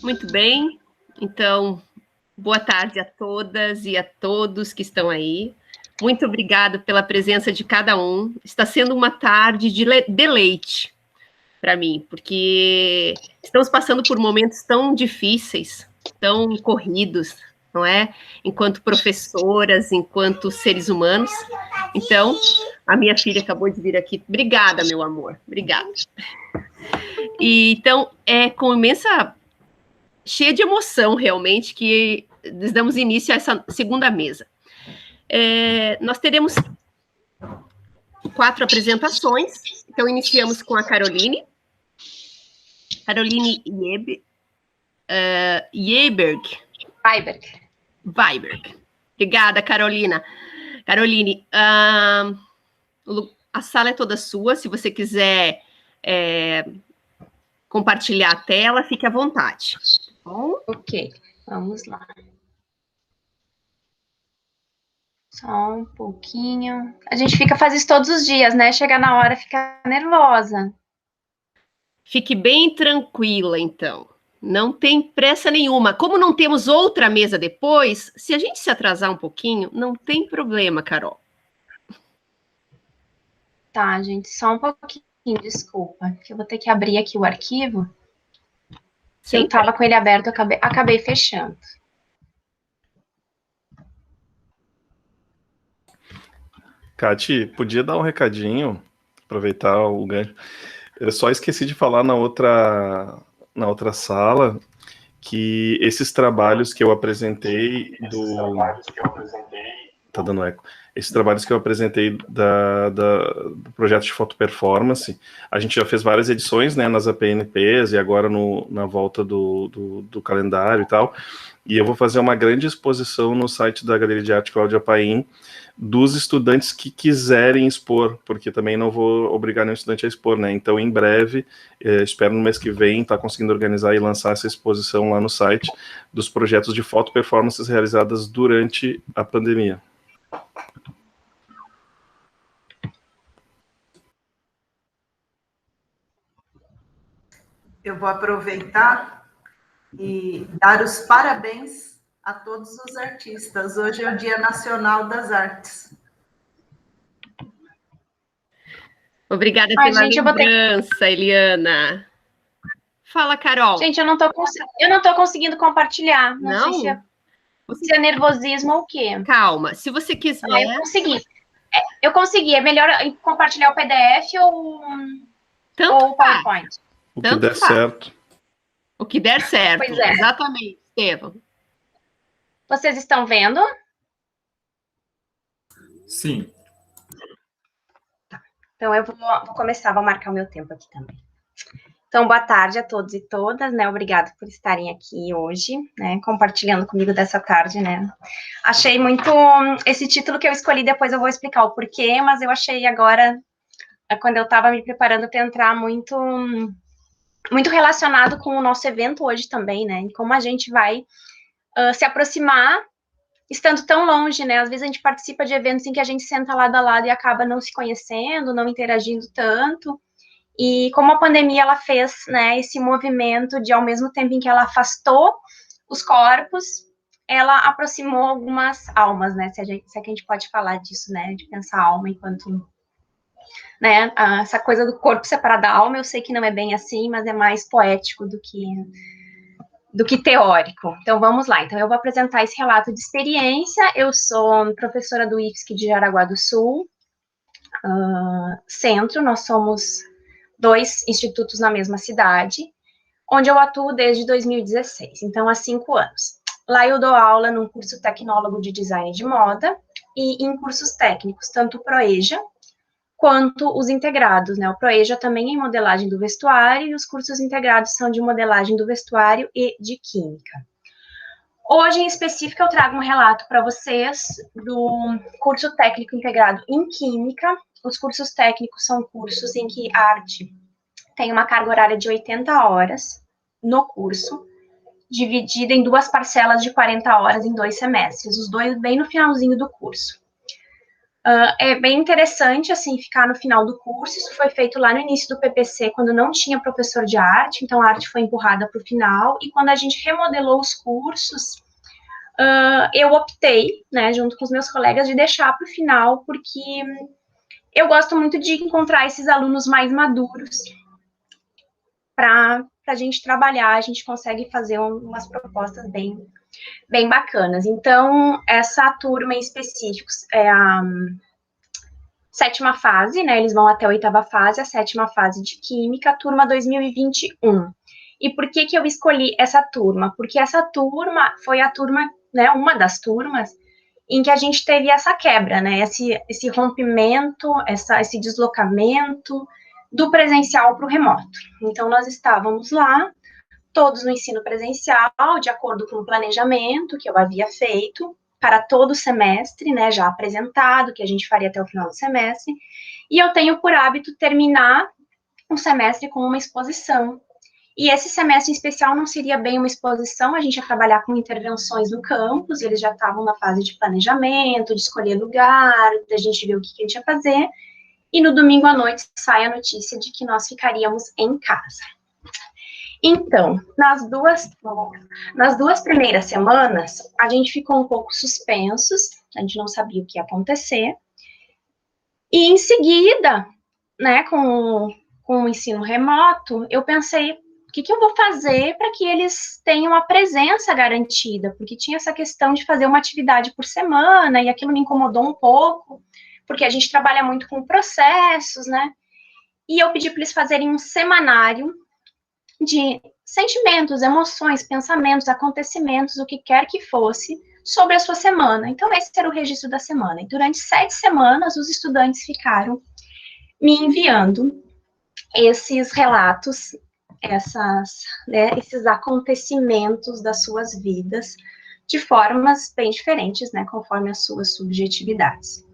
Muito bem, então, boa tarde a todas e a todos que estão aí. Muito obrigada pela presença de cada um. Está sendo uma tarde de deleite para mim, porque estamos passando por momentos tão difíceis, tão corridos, não é? Enquanto professoras, enquanto seres humanos. Então, a minha filha acabou de vir aqui. Obrigada, meu amor. Obrigada. E, então, é com imensa... cheia de emoção, realmente, que damos início a essa segunda mesa. Nós teremos 4 apresentações. Então, iniciamos com a Caroline Weiberg. Obrigada, Carolina. Caroline, a sala é toda sua. Se você quiser compartilhar a tela, fique à vontade. Bom? Ok, vamos lá. Só um pouquinho. A gente faz isso todos os dias, né? Chega na hora, fica nervosa. Fique bem tranquila, então. Não tem pressa nenhuma. Como não temos outra mesa depois, se a gente se atrasar um pouquinho, não tem problema, Carol. Tá, gente, só um pouquinho, desculpa, que eu vou ter que abrir aqui o arquivo. Se eu tava com ele aberto, acabei fechando. Cati, podia dar um recadinho, aproveitar o gancho. Eu só esqueci de falar na outra sala que esses trabalhos que eu apresentei Tá dando eco. Esses trabalhos que eu apresentei do projeto de foto performance, a gente já fez várias edições, né, nas APNPs e agora na volta do calendário e tal, e eu vou fazer uma grande exposição no site da Galeria de Arte Cláudia Paim dos estudantes que quiserem expor, porque também não vou obrigar nenhum estudante a expor, né, então em breve, espero no mês que vem, estar conseguindo organizar e lançar essa exposição lá no site dos projetos de foto performances realizadas durante a pandemia. Eu vou aproveitar e dar os parabéns a todos os artistas. Hoje é o Dia Nacional das Artes. Obrigada pela lembrança, Eliana. Fala, Carol. Gente, eu não tô conseguindo compartilhar. Não sei se é nervosismo ou o quê. Calma, se você quiser... eu consegui. Eu consegui. É melhor compartilhar o PDF ou o PowerPoint? O que der certo. O que der certo. Pois é. Exatamente, Estevam. Vocês estão vendo? Sim. Tá. Então, eu vou começar, vou marcar o meu tempo aqui também. Então, boa tarde a todos e todas, né? Obrigada por estarem aqui hoje, né? Compartilhando comigo dessa tarde, né? Achei muito... Esse título que eu escolhi, depois eu vou explicar o porquê, mas eu achei agora, quando eu estava me preparando para entrar, muito relacionado com o nosso evento hoje também, né? E como a gente vai se aproximar estando tão longe, né? Às vezes a gente participa de eventos em que a gente senta lado a lado e acaba não se conhecendo, não interagindo tanto. E como a pandemia, ela fez, né, esse movimento de, ao mesmo tempo em que ela afastou os corpos, ela aproximou algumas almas, né? Se é que a gente pode falar disso, né? De pensar a alma enquanto... né, essa coisa do corpo separado da alma, eu sei que não é bem assim, mas é mais poético do que teórico. Então, vamos lá. Então, eu vou apresentar esse relato de experiência. Eu sou professora do IFSC de Jaraguá do Sul, centro. Nós somos 2 institutos na mesma cidade, onde eu atuo desde 2016, então há 5 anos. Lá eu dou aula num curso tecnólogo de design de moda e em cursos técnicos, tanto o ProEja quanto os integrados, né? O ProEja também é em modelagem do vestuário e os cursos integrados são de modelagem do vestuário e de química. Hoje, em específico, eu trago um relato para vocês do curso técnico integrado em química. Os cursos técnicos são cursos em que a arte tem uma carga horária de 80 horas no curso, dividida em 2 parcelas de 40 horas em 2 semestres, os 2 bem no finalzinho do curso. É bem interessante, assim, ficar no final do curso. Isso foi feito lá no início do PPC, quando não tinha professor de arte, então a arte foi empurrada para o final, e quando a gente remodelou os cursos, eu optei, né, junto com os meus colegas, de deixar para o final, porque eu gosto muito de encontrar esses alunos mais maduros para a gente trabalhar, a gente consegue fazer umas propostas bem bacanas. Então, essa turma em específico é a 7ª fase, né, eles vão até a 8ª fase, a 7ª fase de Química, turma 2021. E por que eu escolhi essa turma? Porque essa turma foi a turma, né, uma das turmas, em que a gente teve essa quebra, né, esse rompimento, esse deslocamento do presencial para o remoto. Então, nós estávamos lá, todos no ensino presencial, de acordo com o planejamento que eu havia feito para todo o semestre, né, já apresentado, que a gente faria até o final do semestre, e eu tenho por hábito terminar um semestre com uma exposição. E esse semestre em especial não seria bem uma exposição, a gente ia trabalhar com intervenções no campus, eles já estavam na fase de planejamento, de escolher lugar, da gente ver o que a gente ia fazer, e no domingo à noite sai a notícia de que nós ficaríamos em casa. Então, nas duas primeiras semanas, a gente ficou um pouco suspensos, a gente não sabia o que ia acontecer, e em seguida, né, com o ensino remoto, eu pensei, o que eu vou fazer para que eles tenham a presença garantida? Porque tinha essa questão de fazer uma atividade por semana, e aquilo me incomodou um pouco, porque a gente trabalha muito com processos, né? E eu pedi para eles fazerem um semanário de sentimentos, emoções, pensamentos, acontecimentos, o que quer que fosse, sobre a sua semana. Então, esse era o registro da semana. E durante 7 semanas, os estudantes ficaram me enviando esses relatos, esses acontecimentos das suas vidas, de formas bem diferentes, né, conforme as suas subjetividades.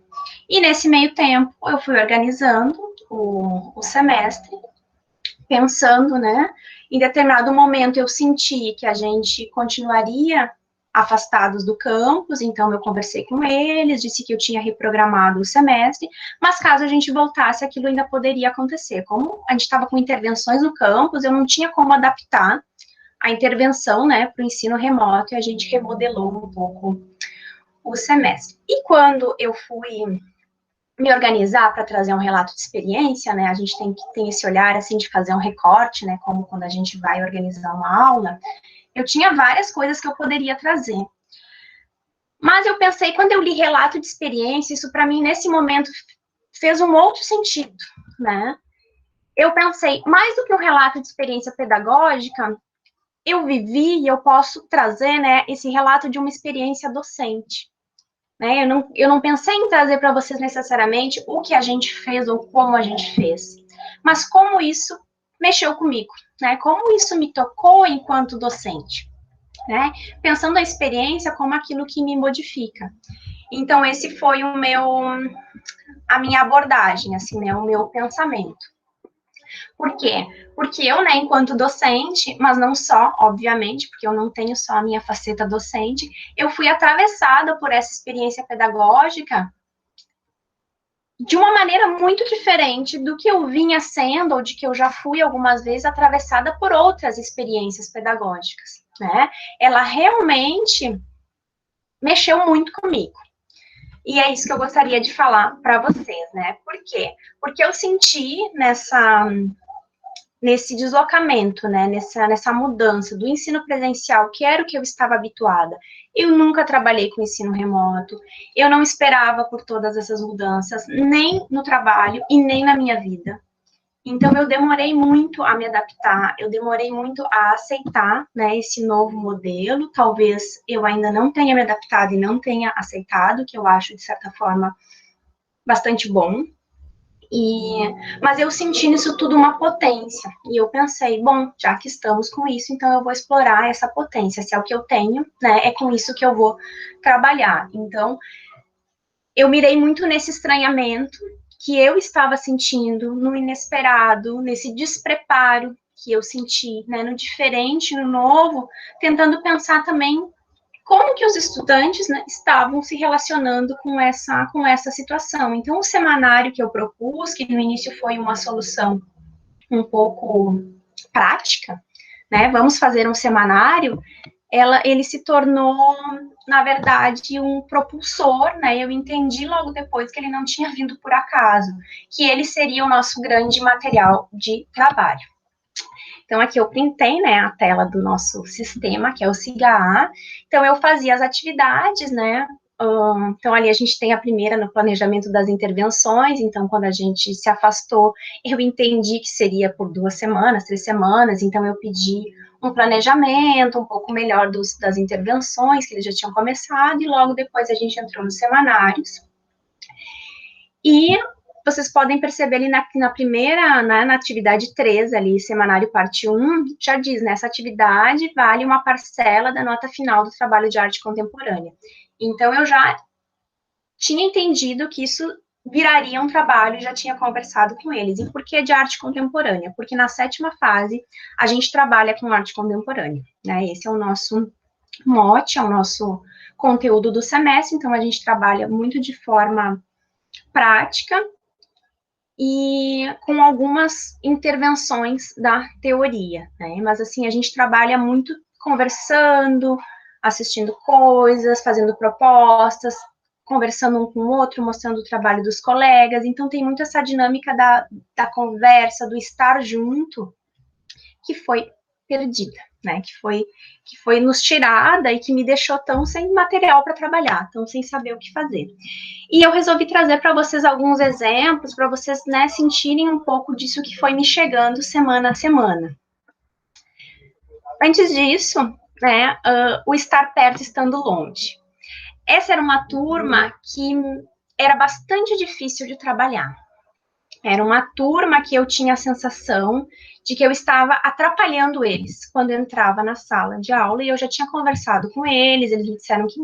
E nesse meio tempo, eu fui organizando o semestre, pensando, né, em determinado momento eu senti que a gente continuaria afastados do campus, então eu conversei com eles, disse que eu tinha reprogramado o semestre, mas caso a gente voltasse, aquilo ainda poderia acontecer. Como a gente estava com intervenções no campus, eu não tinha como adaptar a intervenção, né, para o ensino remoto, e a gente remodelou um pouco o semestre. E quando eu fui me organizar para trazer um relato de experiência, né, a gente tem esse olhar, assim, de fazer um recorte, né, como quando a gente vai organizar uma aula, eu tinha várias coisas que eu poderia trazer. Mas eu pensei, quando eu li relato de experiência, isso para mim, nesse momento, fez um outro sentido, né? Eu pensei, mais do que um relato de experiência pedagógica, eu vivi e eu posso trazer, né, esse relato de uma experiência docente. Né? Eu não pensei em trazer para vocês necessariamente o que a gente fez ou como a gente fez, mas como isso mexeu comigo, né? Como isso me tocou enquanto docente, né? Pensando a experiência como aquilo que me modifica. Então, esse foi a minha abordagem, assim, né? O meu pensamento. Por quê? Porque eu, né, enquanto docente, mas não só, obviamente, porque eu não tenho só a minha faceta docente, eu fui atravessada por essa experiência pedagógica de uma maneira muito diferente do que eu vinha sendo, ou de que eu já fui algumas vezes atravessada por outras experiências pedagógicas, né? Ela realmente mexeu muito comigo. E é isso que eu gostaria de falar para vocês, né? Por quê? Porque eu senti nesse deslocamento, né, nessa mudança do ensino presencial, que era o que eu estava habituada. Eu nunca trabalhei com ensino remoto, eu não esperava por todas essas mudanças, nem no trabalho e nem na minha vida. Então, eu demorei muito a me adaptar, eu demorei muito a aceitar, né, esse novo modelo. Talvez eu ainda não tenha me adaptado e não tenha aceitado, que eu acho, de certa forma, bastante bom. Mas eu senti nisso tudo uma potência, e eu pensei, bom, já que estamos com isso, então eu vou explorar essa potência, se é o que eu tenho, né, é com isso que eu vou trabalhar. Então, eu mirei muito nesse estranhamento que eu estava sentindo, no inesperado, nesse despreparo que eu senti, né, no diferente, no novo, tentando pensar também como que os estudantes, né, estavam se relacionando com essa situação. Então, o semanário que eu propus, que no início foi uma solução um pouco prática, né, vamos fazer um semanário, ele se tornou, na verdade, um propulsor, né, eu entendi logo depois que ele não tinha vindo por acaso, que ele seria o nosso grande material de trabalho. Então, aqui eu printei, né, a tela do nosso sistema, que é o SIGA-A. Então, eu fazia as atividades, né, então, ali a gente tem a primeira no planejamento das intervenções. Então, quando a gente se afastou, eu entendi que seria por 2 semanas, 3 semanas, então eu pedi um planejamento um pouco melhor das intervenções, que eles já tinham começado, e logo depois a gente entrou nos semanários. E vocês podem perceber ali na primeira, né, na atividade 3, ali, semanário parte 1, já diz, né, essa atividade vale uma parcela da nota final do trabalho de arte contemporânea. Então, eu já tinha entendido que isso viraria um trabalho, já tinha conversado com eles. E por que de arte contemporânea? Porque na 7ª fase, a gente trabalha com arte contemporânea, né, esse é o nosso mote, é o nosso conteúdo do semestre, então a gente trabalha muito de forma prática, e com algumas intervenções da teoria, né? Mas, assim, a gente trabalha muito conversando, assistindo coisas, fazendo propostas, conversando um com o outro, mostrando o trabalho dos colegas. Então, tem muito essa dinâmica da conversa, do estar junto, que foi perdida, né, que foi nos tirada e que me deixou tão sem material para trabalhar, tão sem saber o que fazer. E eu resolvi trazer para vocês alguns exemplos, para vocês, né, sentirem um pouco disso que foi me chegando semana a semana. Antes disso, né, o estar perto estando longe. Essa era uma turma que era bastante difícil de trabalhar. Era uma turma que eu tinha a sensação de que eu estava atrapalhando eles quando eu entrava na sala de aula, e eu já tinha conversado com eles me disseram que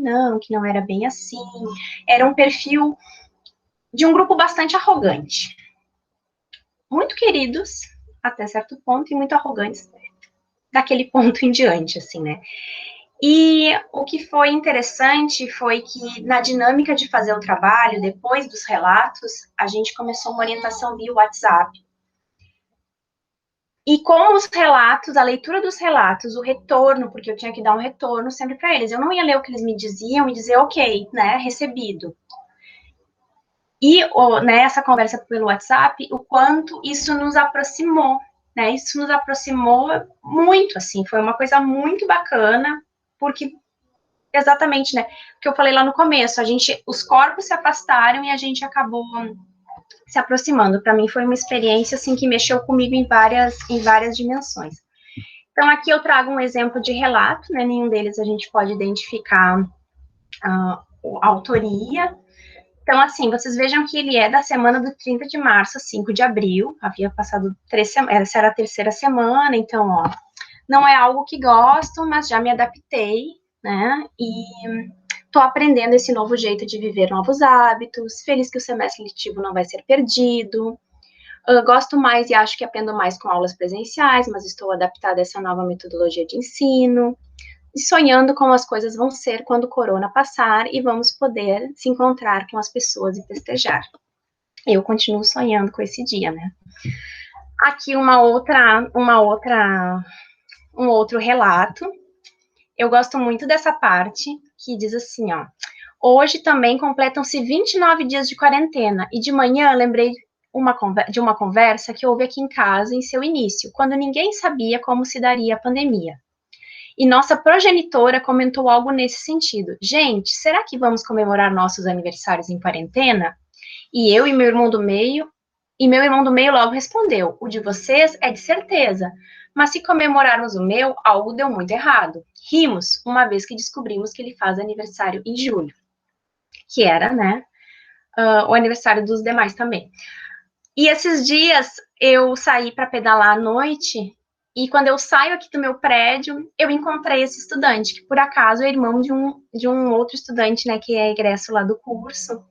não era bem assim. Era um perfil de um grupo bastante arrogante. Muito queridos, até certo ponto, e muito arrogantes daquele ponto em diante, assim, né? E o que foi interessante foi que, na dinâmica de fazer o trabalho, depois dos relatos, a gente começou uma orientação via WhatsApp. E com os relatos, a leitura dos relatos, o retorno, porque eu tinha que dar um retorno sempre para eles. Eu não ia ler o que eles me diziam e dizer, ok, né, recebido. E, né, essa conversa pelo WhatsApp, o quanto isso nos aproximou, né, isso nos aproximou muito, assim, foi uma coisa muito bacana, porque, exatamente, né, o que eu falei lá no começo, os corpos se afastaram e a gente acabou se aproximando. Para mim foi uma experiência, assim, que mexeu comigo em várias dimensões. Então, aqui eu trago um exemplo de relato, né, nenhum deles a gente pode identificar a autoria. Então, assim, vocês vejam que ele é da semana do 30 de março a 5 de abril, havia passado 3 semanas, essa era a 3ª semana, então, ó, não é algo que gosto, mas já me adaptei, né, e estou aprendendo esse novo jeito de viver novos hábitos, feliz que o semestre letivo não vai ser perdido, gosto mais e acho que aprendo mais com aulas presenciais, mas estou adaptada a essa nova metodologia de ensino, e sonhando como as coisas vão ser quando o corona passar e vamos poder se encontrar com as pessoas e festejar. Eu continuo sonhando com esse dia, né? Aqui um outro relato. Eu gosto muito dessa parte, que diz assim, ó. Hoje também completam-se 29 dias de quarentena, e de manhã lembrei de uma conversa que houve aqui em casa em seu início, quando ninguém sabia como se daria a pandemia. E nossa progenitora comentou algo nesse sentido. Gente, será que vamos comemorar nossos aniversários em quarentena? E eu e meu irmão do meio logo respondeu, o de vocês é de certeza, mas se comemorarmos o meu, algo deu muito errado. Rimos, uma vez que descobrimos que ele faz aniversário em julho, que era, né, o aniversário dos demais também. E esses dias eu saí para pedalar à noite, e quando eu saio aqui do meu prédio, eu encontrei esse estudante, que por acaso é irmão de um outro estudante, né, que é egresso lá do curso,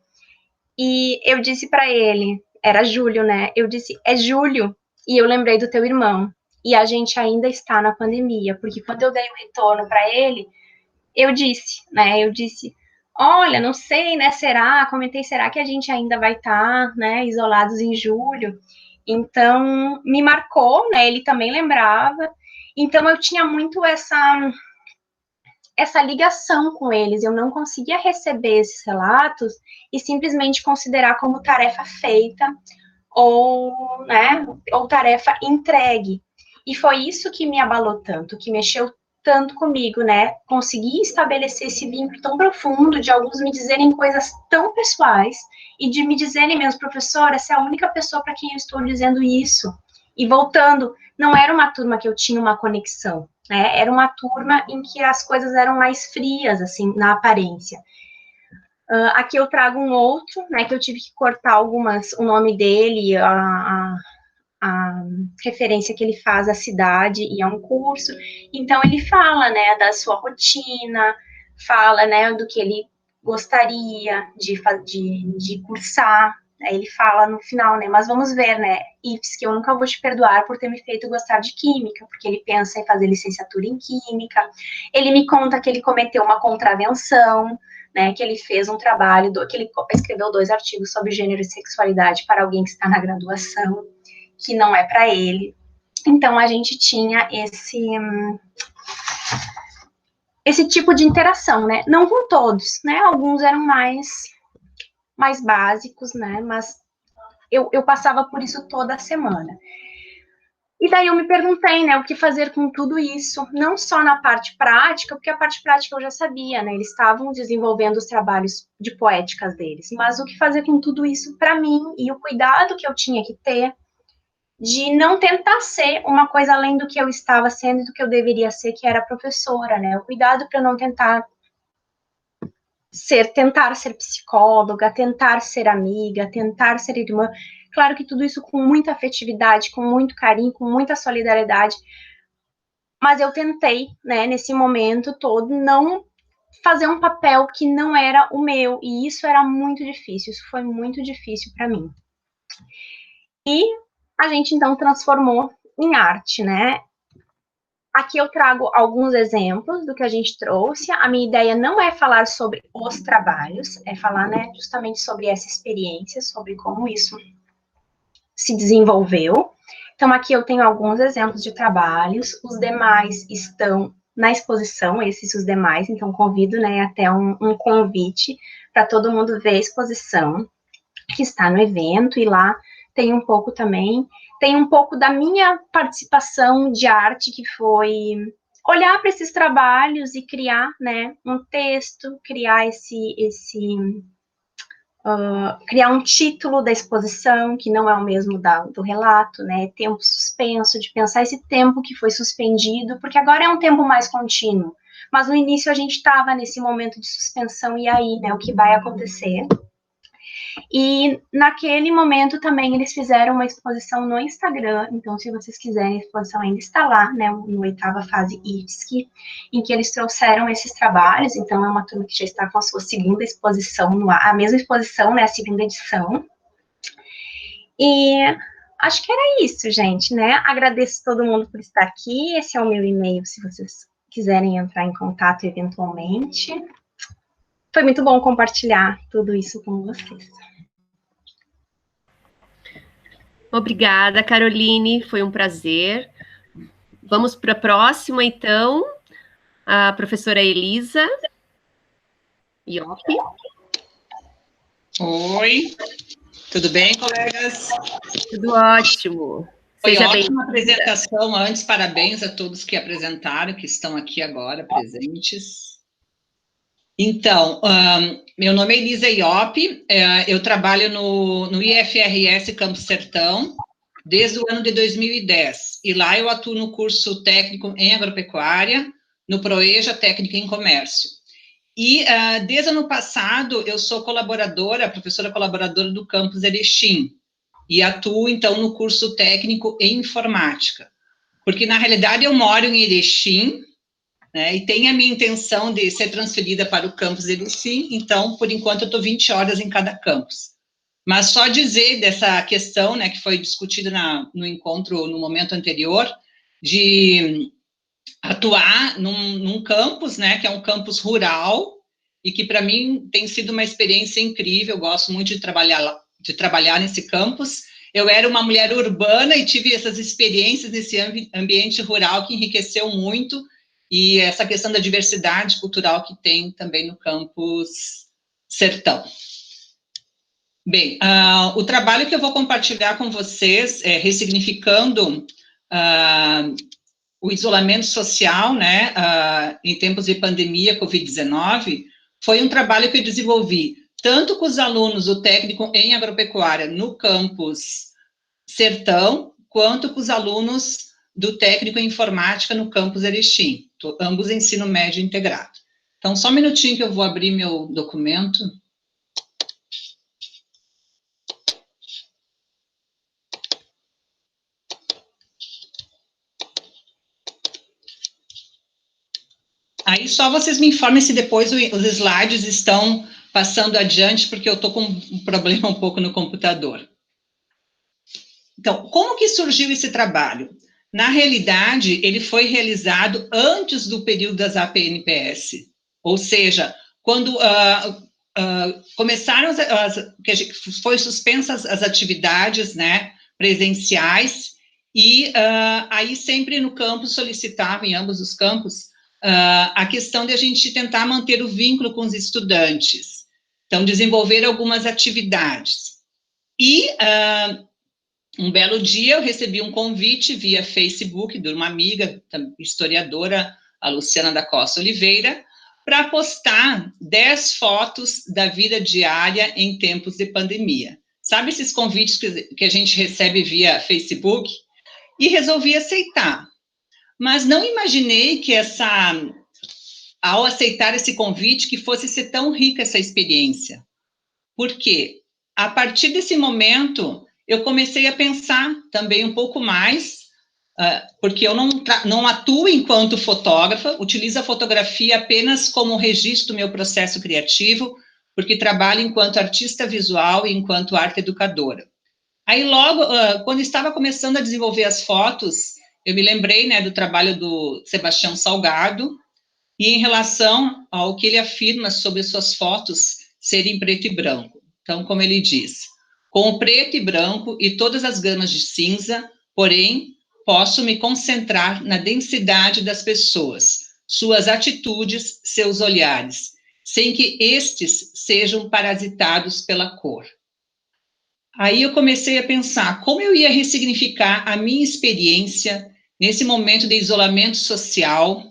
e eu disse para ele, era Júlio, né, eu disse, é Júlio, e eu lembrei do teu irmão, e a gente ainda está na pandemia, porque quando eu dei o retorno para ele, eu disse, né, olha, não sei, né, será que a gente ainda vai estar, né, isolados em julho? Então, me marcou, né, ele também lembrava, então eu tinha muito essa ligação com eles, eu não conseguia receber esses relatos e simplesmente considerar como tarefa feita ou, né, ou tarefa entregue. E foi isso que me abalou tanto, que mexeu tanto comigo, né? Conseguir estabelecer esse vínculo tão profundo, de alguns me dizerem coisas tão pessoais, e de me dizerem mesmo, professora, essa é a única pessoa para quem eu estou dizendo isso. E voltando, não era uma turma que eu tinha uma conexão, né? Era uma turma em que as coisas eram mais frias, assim, na aparência. Aqui eu trago um outro, né, que eu tive que cortar o nome dele, a referência que ele faz à cidade e a um curso. Então, ele fala, né, da sua rotina, fala, né, do que ele gostaria de cursar. Aí ele fala no final, né, mas vamos ver, né, Ives, que eu nunca vou te perdoar por ter me feito gostar de química, porque ele pensa em fazer licenciatura em química. Ele me conta que ele cometeu uma contravenção, né, que ele fez um trabalho, que ele escreveu 2 artigos sobre gênero e sexualidade para alguém que está na graduação, que não é para ele. Então, a gente tinha esse tipo de interação, né, não com todos, né, alguns eram mais básicos, né, mas eu passava por isso toda semana. E daí eu me perguntei, né, o que fazer com tudo isso, não só na parte prática, porque a parte prática eu já sabia, né, eles estavam desenvolvendo os trabalhos de poéticas deles, mas o que fazer com tudo isso para mim, e o cuidado que eu tinha que ter de não tentar ser uma coisa além do que eu estava sendo e do que eu deveria ser, que era professora, né, o cuidado para não tentar ser psicóloga, tentar ser amiga, tentar ser irmã. Claro que tudo isso com muita afetividade, com muito carinho, com muita solidariedade, mas eu tentei, né, nesse momento todo, não fazer um papel que não era o meu, e isso era muito difícil, isso foi muito difícil para mim. E a gente, então, transformou em arte, né? Aqui eu trago alguns exemplos do que a gente trouxe. A minha ideia não é falar sobre os trabalhos, é falar, né, justamente sobre essa experiência, sobre como isso se desenvolveu. Então, aqui eu tenho alguns exemplos de trabalhos, os demais estão na exposição, esses os demais, então convido, né, até um convite para todo mundo ver a exposição que está no evento, e lá tem um pouco também, tem um pouco da minha participação de arte, que foi olhar para esses trabalhos e criar, né, um texto, criar criar um título da exposição, que não é o mesmo do relato, né, tempo suspenso, de pensar esse tempo que foi suspendido, porque agora é um tempo mais contínuo, mas no início a gente estava nesse momento de suspensão, e aí, né, o que vai acontecer? E naquele momento também eles fizeram uma exposição no Instagram, então se vocês quiserem, a exposição ainda está lá, né, no 8ª fase IFSC, em que eles trouxeram esses trabalhos, então é uma turma que já está com a sua 2ª exposição, a mesma exposição, né, a 2ª edição. E acho que era isso, gente, né, agradeço todo mundo por estar aqui, esse é o meu e-mail, se vocês quiserem entrar em contato eventualmente. Foi muito bom compartilhar tudo isso com vocês. Obrigada, Caroline, foi um prazer. Vamos para a próxima, então, a professora Elisa Ioppi. Oi, tudo bem, colegas? Tudo ótimo. Foi Seja ótima apresentação antes, parabéns a todos que apresentaram, que estão aqui agora presentes. Então, meu nome é Elisa Ioppi, eu trabalho no IFRS Campos Sertão desde o ano de 2010, e lá eu atuo no curso técnico em agropecuária, no ProEja Técnica em Comércio. E desde o ano passado eu sou professora colaboradora do campus Erechim, e atuo então no curso técnico em informática, porque na realidade eu moro em Erechim, né, e tenho a minha intenção de ser transferida para o campus Erechim, então, por enquanto, eu estou 20 horas em cada campus. Mas só dizer dessa questão, né, que foi discutida no encontro, no momento anterior, de atuar num campus, né, que é um campus rural, e que para mim tem sido uma experiência incrível. Eu gosto muito de trabalhar nesse campus. Eu era uma mulher urbana e tive essas experiências nesse ambiente rural que enriqueceu muito, e essa questão da diversidade cultural que tem também no campus Sertão. Bem, o trabalho que eu vou compartilhar com vocês é ressignificando o isolamento social, né, em tempos de pandemia Covid-19, foi um trabalho que eu desenvolvi tanto com os alunos do técnico em agropecuária no campus Sertão, quanto com os alunos do técnico em informática no campus Erechim, ambos ensino médio integrado. Então, só um minutinho que eu vou abrir meu documento. Aí só vocês me informem se depois os slides estão passando adiante, porque eu estou com um problema um pouco no computador. Então, como que surgiu esse trabalho? Na realidade, ele foi realizado antes do período das APNPS, ou seja, quando começaram foi suspensas as atividades, né, presenciais, e aí sempre no campus solicitava, em ambos os campos, a questão de a gente tentar manter o vínculo com os estudantes. Então, desenvolver algumas atividades. E um belo dia eu recebi um convite via Facebook de uma amiga, historiadora, a Luciana da Costa Oliveira, para postar 10 fotos da vida diária em tempos de pandemia. Sabe esses convites que a gente recebe via Facebook? E resolvi aceitar. Mas não imaginei que ao aceitar esse convite, que fosse ser tão rica essa experiência. Por quê? A partir desse momento, eu comecei a pensar também um pouco mais, porque eu não atuo enquanto fotógrafa, utilizo a fotografia apenas como registro do meu processo criativo, porque trabalho enquanto artista visual e enquanto arte educadora. Aí logo, quando estava começando a desenvolver as fotos, eu me lembrei, né, do trabalho do Sebastião Salgado, e em relação ao que ele afirma sobre suas fotos serem preto e branco. Então, como ele diz, com o preto e branco e todas as gamas de cinza, porém, posso me concentrar na densidade das pessoas, suas atitudes, seus olhares, sem que estes sejam parasitados pela cor. Aí eu comecei a pensar como eu ia ressignificar a minha experiência nesse momento de isolamento social,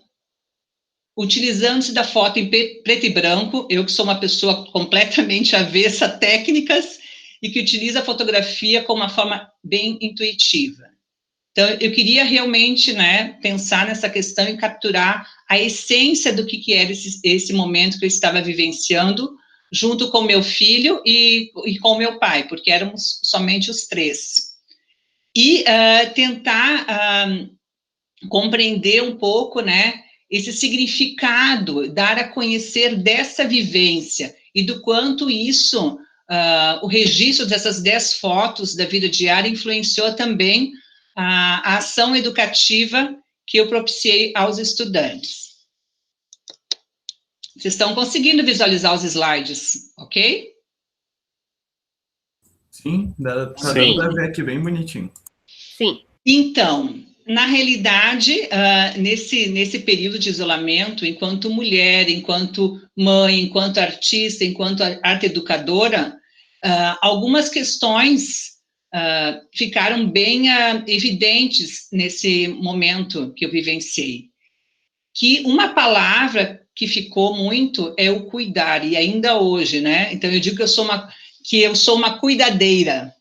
utilizando-se da foto em preto e branco, eu que sou uma pessoa completamente avessa a técnicas e que utiliza a fotografia como uma forma bem intuitiva. Então, eu queria realmente, né, pensar nessa questão e capturar a essência do que era esse momento que eu estava vivenciando, junto com meu filho e com meu pai, porque éramos somente os três. E tentar compreender um pouco, né, esse significado, dar a conhecer dessa vivência e do quanto isso, o registro dessas 10 fotos da vida diária influenciou também a ação educativa que eu propiciei aos estudantes. Vocês estão conseguindo visualizar os slides, ok? Sim, dá para ver aqui bem bonitinho. Sim. Então, na realidade, nesse período de isolamento, enquanto mulher, enquanto mãe, enquanto artista, enquanto arte educadora, algumas questões ficaram bem evidentes nesse momento que eu vivenciei. Que uma palavra que ficou muito é o cuidar, e ainda hoje, né? Então, eu digo que eu sou uma cuidadeira,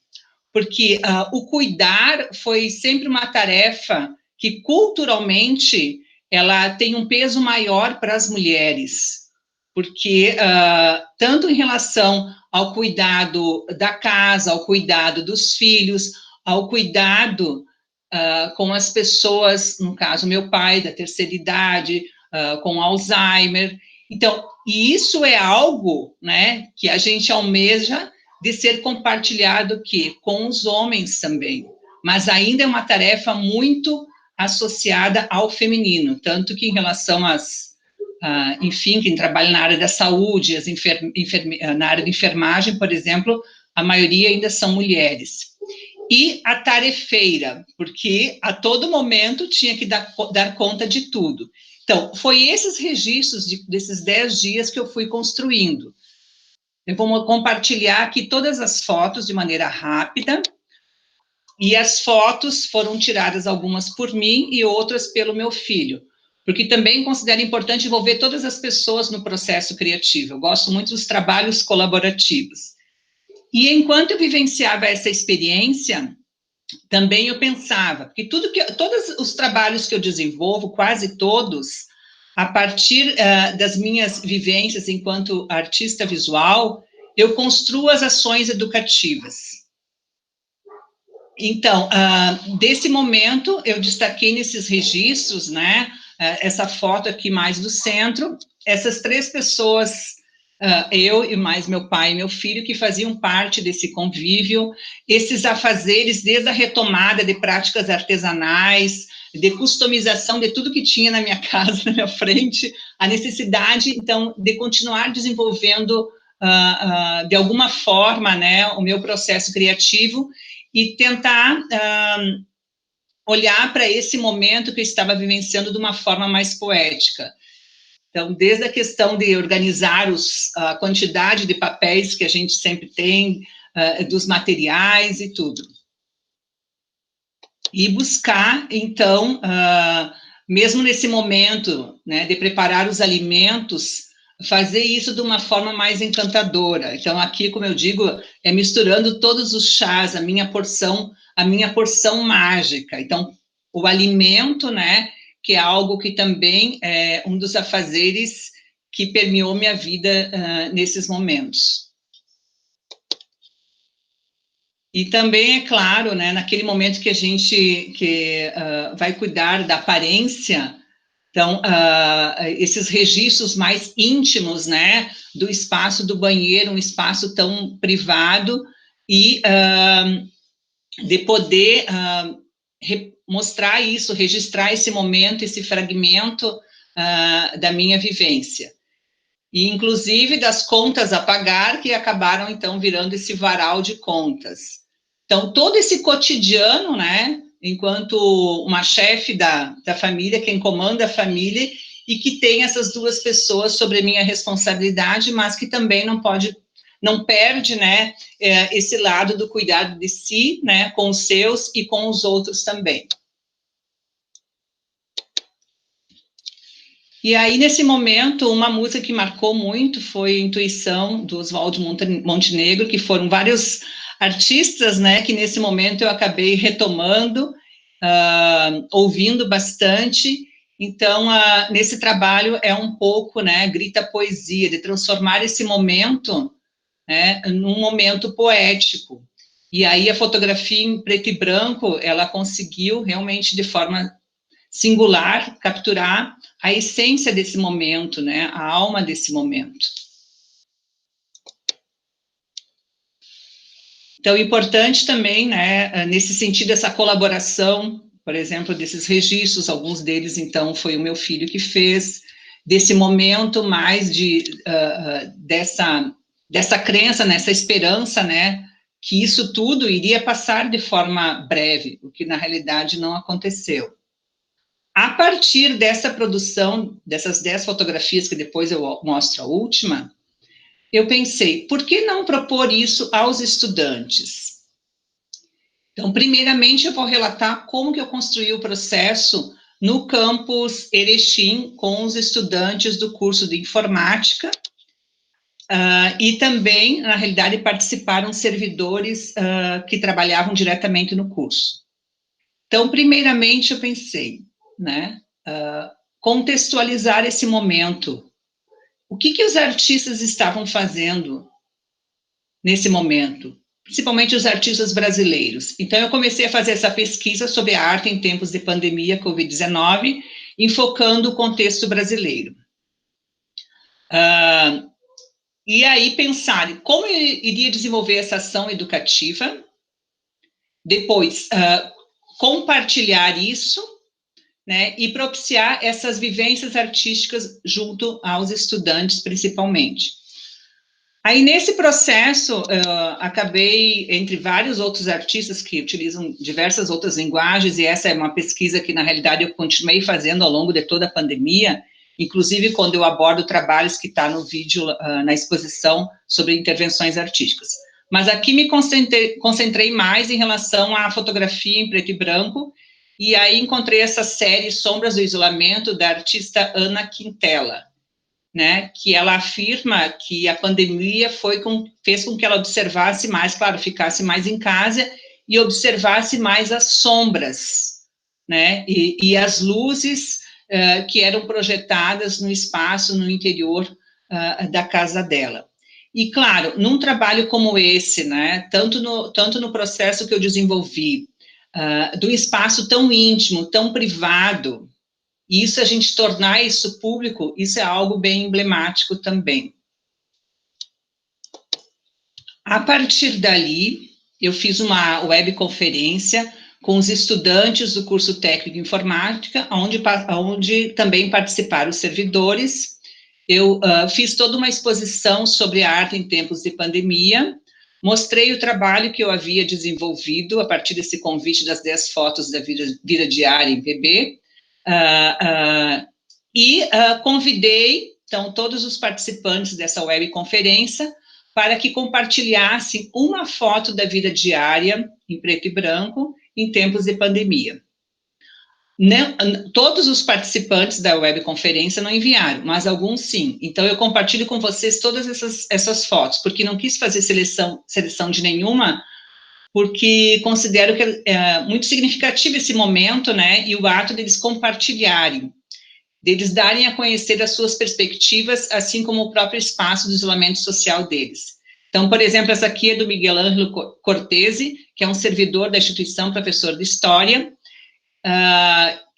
porque o cuidar foi sempre uma tarefa que, culturalmente, ela tem um peso maior para as mulheres, porque tanto em relação ao cuidado da casa, ao cuidado dos filhos, ao cuidado com as pessoas, no caso, meu pai, da terceira idade, com Alzheimer. Então, e isso é algo, né, que a gente almeja de ser compartilhado com os homens também, mas ainda é uma tarefa muito associada ao feminino, tanto que em relação enfim, quem trabalha na área da saúde, na área de enfermagem, por exemplo, a maioria ainda são mulheres. E a tarefeira, porque a todo momento tinha que dar conta de tudo. Então, foi esses registros desses 10 dias que eu fui construindo. Eu vou compartilhar aqui todas as fotos de maneira rápida, e as fotos foram tiradas algumas por mim e outras pelo meu filho, porque também considero importante envolver todas as pessoas no processo criativo. Eu gosto muito dos trabalhos colaborativos. E enquanto eu vivenciava essa experiência, também eu pensava, porque todos os trabalhos que eu desenvolvo, quase todos, a partir das minhas vivências enquanto artista visual, eu construo as ações educativas. Então, desse momento, eu destaquei nesses registros, né, essa foto aqui mais do centro, essas 3 pessoas, eu e mais meu pai e meu filho, que faziam parte desse convívio, esses afazeres desde a retomada de práticas artesanais, de customização de tudo que tinha na minha casa, na minha frente, a necessidade, então, de continuar desenvolvendo, de alguma forma, né, o meu processo criativo, e tentar olhar para esse momento que eu estava vivenciando de uma forma mais poética. Então, desde a questão de organizar a quantidade de papéis que a gente sempre tem, dos materiais e tudo. E buscar, então, mesmo nesse momento, né, de preparar os alimentos, fazer isso de uma forma mais encantadora. Então, aqui, como eu digo, é misturando todos os chás, a minha porção mágica. Então, o alimento, né, que é algo que também é um dos afazeres que permeou minha vida nesses momentos. E também, é claro, né, naquele momento que a gente vai cuidar da aparência, então, esses registros mais íntimos, né, do espaço do banheiro, um espaço tão privado, e de poder mostrar isso, registrar esse momento, esse fragmento da minha vivência. E, inclusive, das contas a pagar, que acabaram, então, virando esse varal de contas. Então, todo esse cotidiano, né, enquanto uma chefe da família, quem comanda a família, e que tem essas 2 pessoas sobre a minha responsabilidade, mas que também não perde, né, esse lado do cuidado de si, né, com os seus e com os outros também. E aí, nesse momento, uma música que marcou muito foi Intuição, do Oswaldo Montenegro, que foram vários artistas, né, que nesse momento eu acabei retomando, ouvindo bastante. Então, nesse trabalho é um pouco, né, grita poesia, de transformar esse momento, né, num momento poético. E aí a fotografia em preto e branco, ela conseguiu realmente de forma singular capturar a essência desse momento, né, a alma desse momento. Então, importante também, né, nesse sentido, essa colaboração, por exemplo, desses registros, alguns deles, então, foi o meu filho que fez, desse momento mais dessa crença, nessa esperança, né, que isso tudo iria passar de forma breve, o que, na realidade, não aconteceu. A partir dessa produção, dessas 10 fotografias, que depois eu mostro a última, eu pensei, por que não propor isso aos estudantes? Então, primeiramente, eu vou relatar como que eu construí o processo no campus Erechim, com os estudantes do curso de informática, e também, na realidade, participaram servidores que trabalhavam diretamente no curso. Então, primeiramente, eu pensei, né, contextualizar esse momento. O que os artistas estavam fazendo nesse momento? Principalmente os artistas brasileiros. Então, eu comecei a fazer essa pesquisa sobre a arte em tempos de pandemia, Covid-19, enfocando o contexto brasileiro. E aí, pensar como eu iria desenvolver essa ação educativa, depois, compartilhar isso, né, e propiciar essas vivências artísticas junto aos estudantes, principalmente. Aí, nesse processo, acabei, entre vários outros artistas que utilizam diversas outras linguagens, e essa é uma pesquisa que, na realidade, eu continuei fazendo ao longo de toda a pandemia, inclusive quando eu abordo trabalhos que está no vídeo, na exposição sobre intervenções artísticas. Mas aqui me concentrei mais em relação à fotografia em preto e branco, e aí encontrei essa série Sombras do Isolamento, da artista Ana Quintela, né, que ela afirma que a pandemia fez com que ela observasse mais, claro, ficasse mais em casa e observasse mais as sombras, né, e as luzes que eram projetadas no espaço, no interior da casa dela. E, claro, num trabalho como esse, né, tanto no processo que eu desenvolvi, do espaço tão íntimo, tão privado, e isso, a gente tornar isso público, isso é algo bem emblemático também. A partir dali, eu fiz uma webconferência com os estudantes do curso técnico de informática, onde também participaram os servidores. Eu fiz toda uma exposição sobre a arte em tempos de pandemia, mostrei o trabalho que eu havia desenvolvido a partir desse convite das 10 fotos da vida diária em PB, convidei, então, todos os participantes dessa webconferência para que compartilhassem uma foto da vida diária em preto e branco em tempos de pandemia. Todos os participantes da webconferência não enviaram, mas alguns sim. Então, eu compartilho com vocês todas essas fotos, porque não quis fazer seleção de nenhuma, porque considero que é muito significativo esse momento, né, e o ato deles compartilharem, deles darem a conhecer as suas perspectivas, assim como o próprio espaço do isolamento social deles. Então, por exemplo, essa aqui é do Miguel Ângelo Cortese, que é um servidor da instituição, professor de História,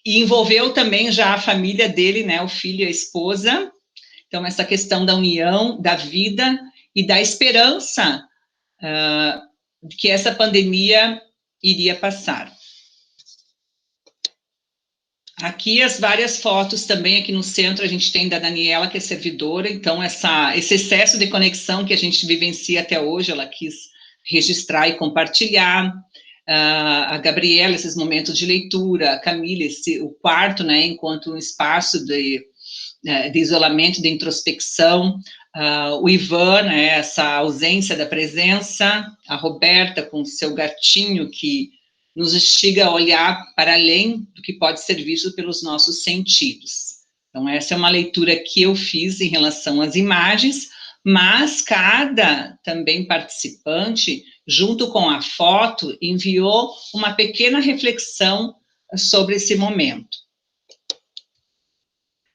e envolveu também já a família dele, né, o filho e a esposa. Então, essa questão da união, da vida e da esperança de que essa pandemia iria passar. Aqui as várias fotos também, aqui no centro a gente tem da Daniela, que é servidora, então esse excesso de conexão que a gente vivencia até hoje, ela quis registrar e compartilhar. A Gabriela, esses momentos de leitura, a Camila, o quarto, né, enquanto um espaço de isolamento, de introspecção, o Ivan, né, essa ausência da presença, a Roberta com seu gatinho que nos instiga a olhar para além do que pode ser visto pelos nossos sentidos. Então, essa é uma leitura que eu fiz em relação às imagens, mas cada também participante, junto com a foto, enviou uma pequena reflexão sobre esse momento.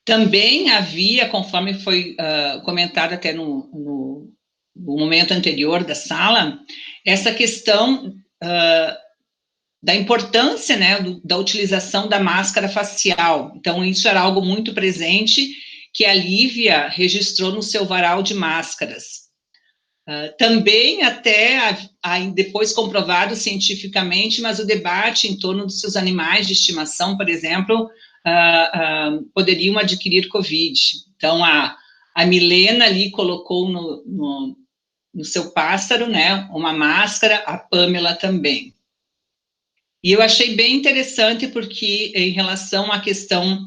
Também havia, conforme foi comentado até no momento anterior da sala, essa questão da importância, né, da utilização da máscara facial. Então, isso era algo muito presente, que a Lívia registrou no seu varal de máscaras. Também até, depois comprovado cientificamente, mas o debate em torno dos seus animais de estimação, por exemplo, poderiam adquirir Covid. Então, a Milena ali colocou no seu pássaro, né, uma máscara, a Pamela também. E eu achei bem interessante porque, em relação à questão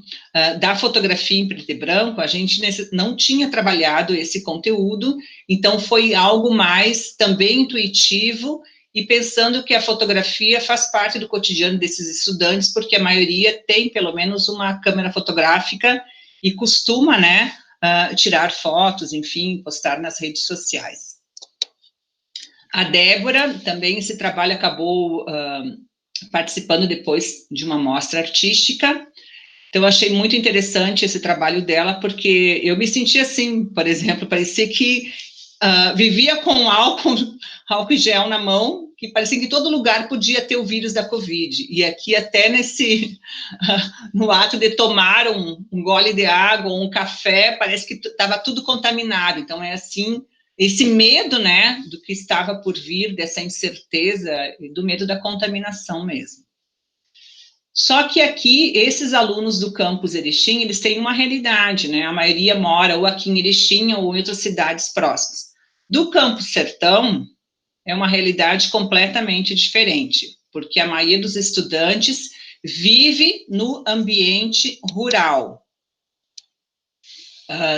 da fotografia em preto e branco, a gente não tinha trabalhado esse conteúdo, então foi algo mais também intuitivo e pensando que a fotografia faz parte do cotidiano desses estudantes, porque a maioria tem pelo menos uma câmera fotográfica e costuma, né, tirar fotos, enfim, postar nas redes sociais. A Débora, também esse trabalho acabou participando depois de uma mostra artística. Então, eu achei muito interessante esse trabalho dela, porque eu me senti assim, por exemplo, parecia que vivia com álcool em gel na mão, que parecia que em todo lugar podia ter o vírus da Covid. E aqui, até no ato de tomar um gole de água ou um café, parece que estava tudo contaminado. Então, é assim, esse medo, né, do que estava por vir, dessa incerteza, e do medo da contaminação mesmo. Só que aqui, esses alunos do campus Erechim, eles têm uma realidade, né? A maioria mora ou aqui em Erechim ou em outras cidades próximas. Do campus Sertão, é uma realidade completamente diferente, porque a maioria dos estudantes vive no ambiente rural.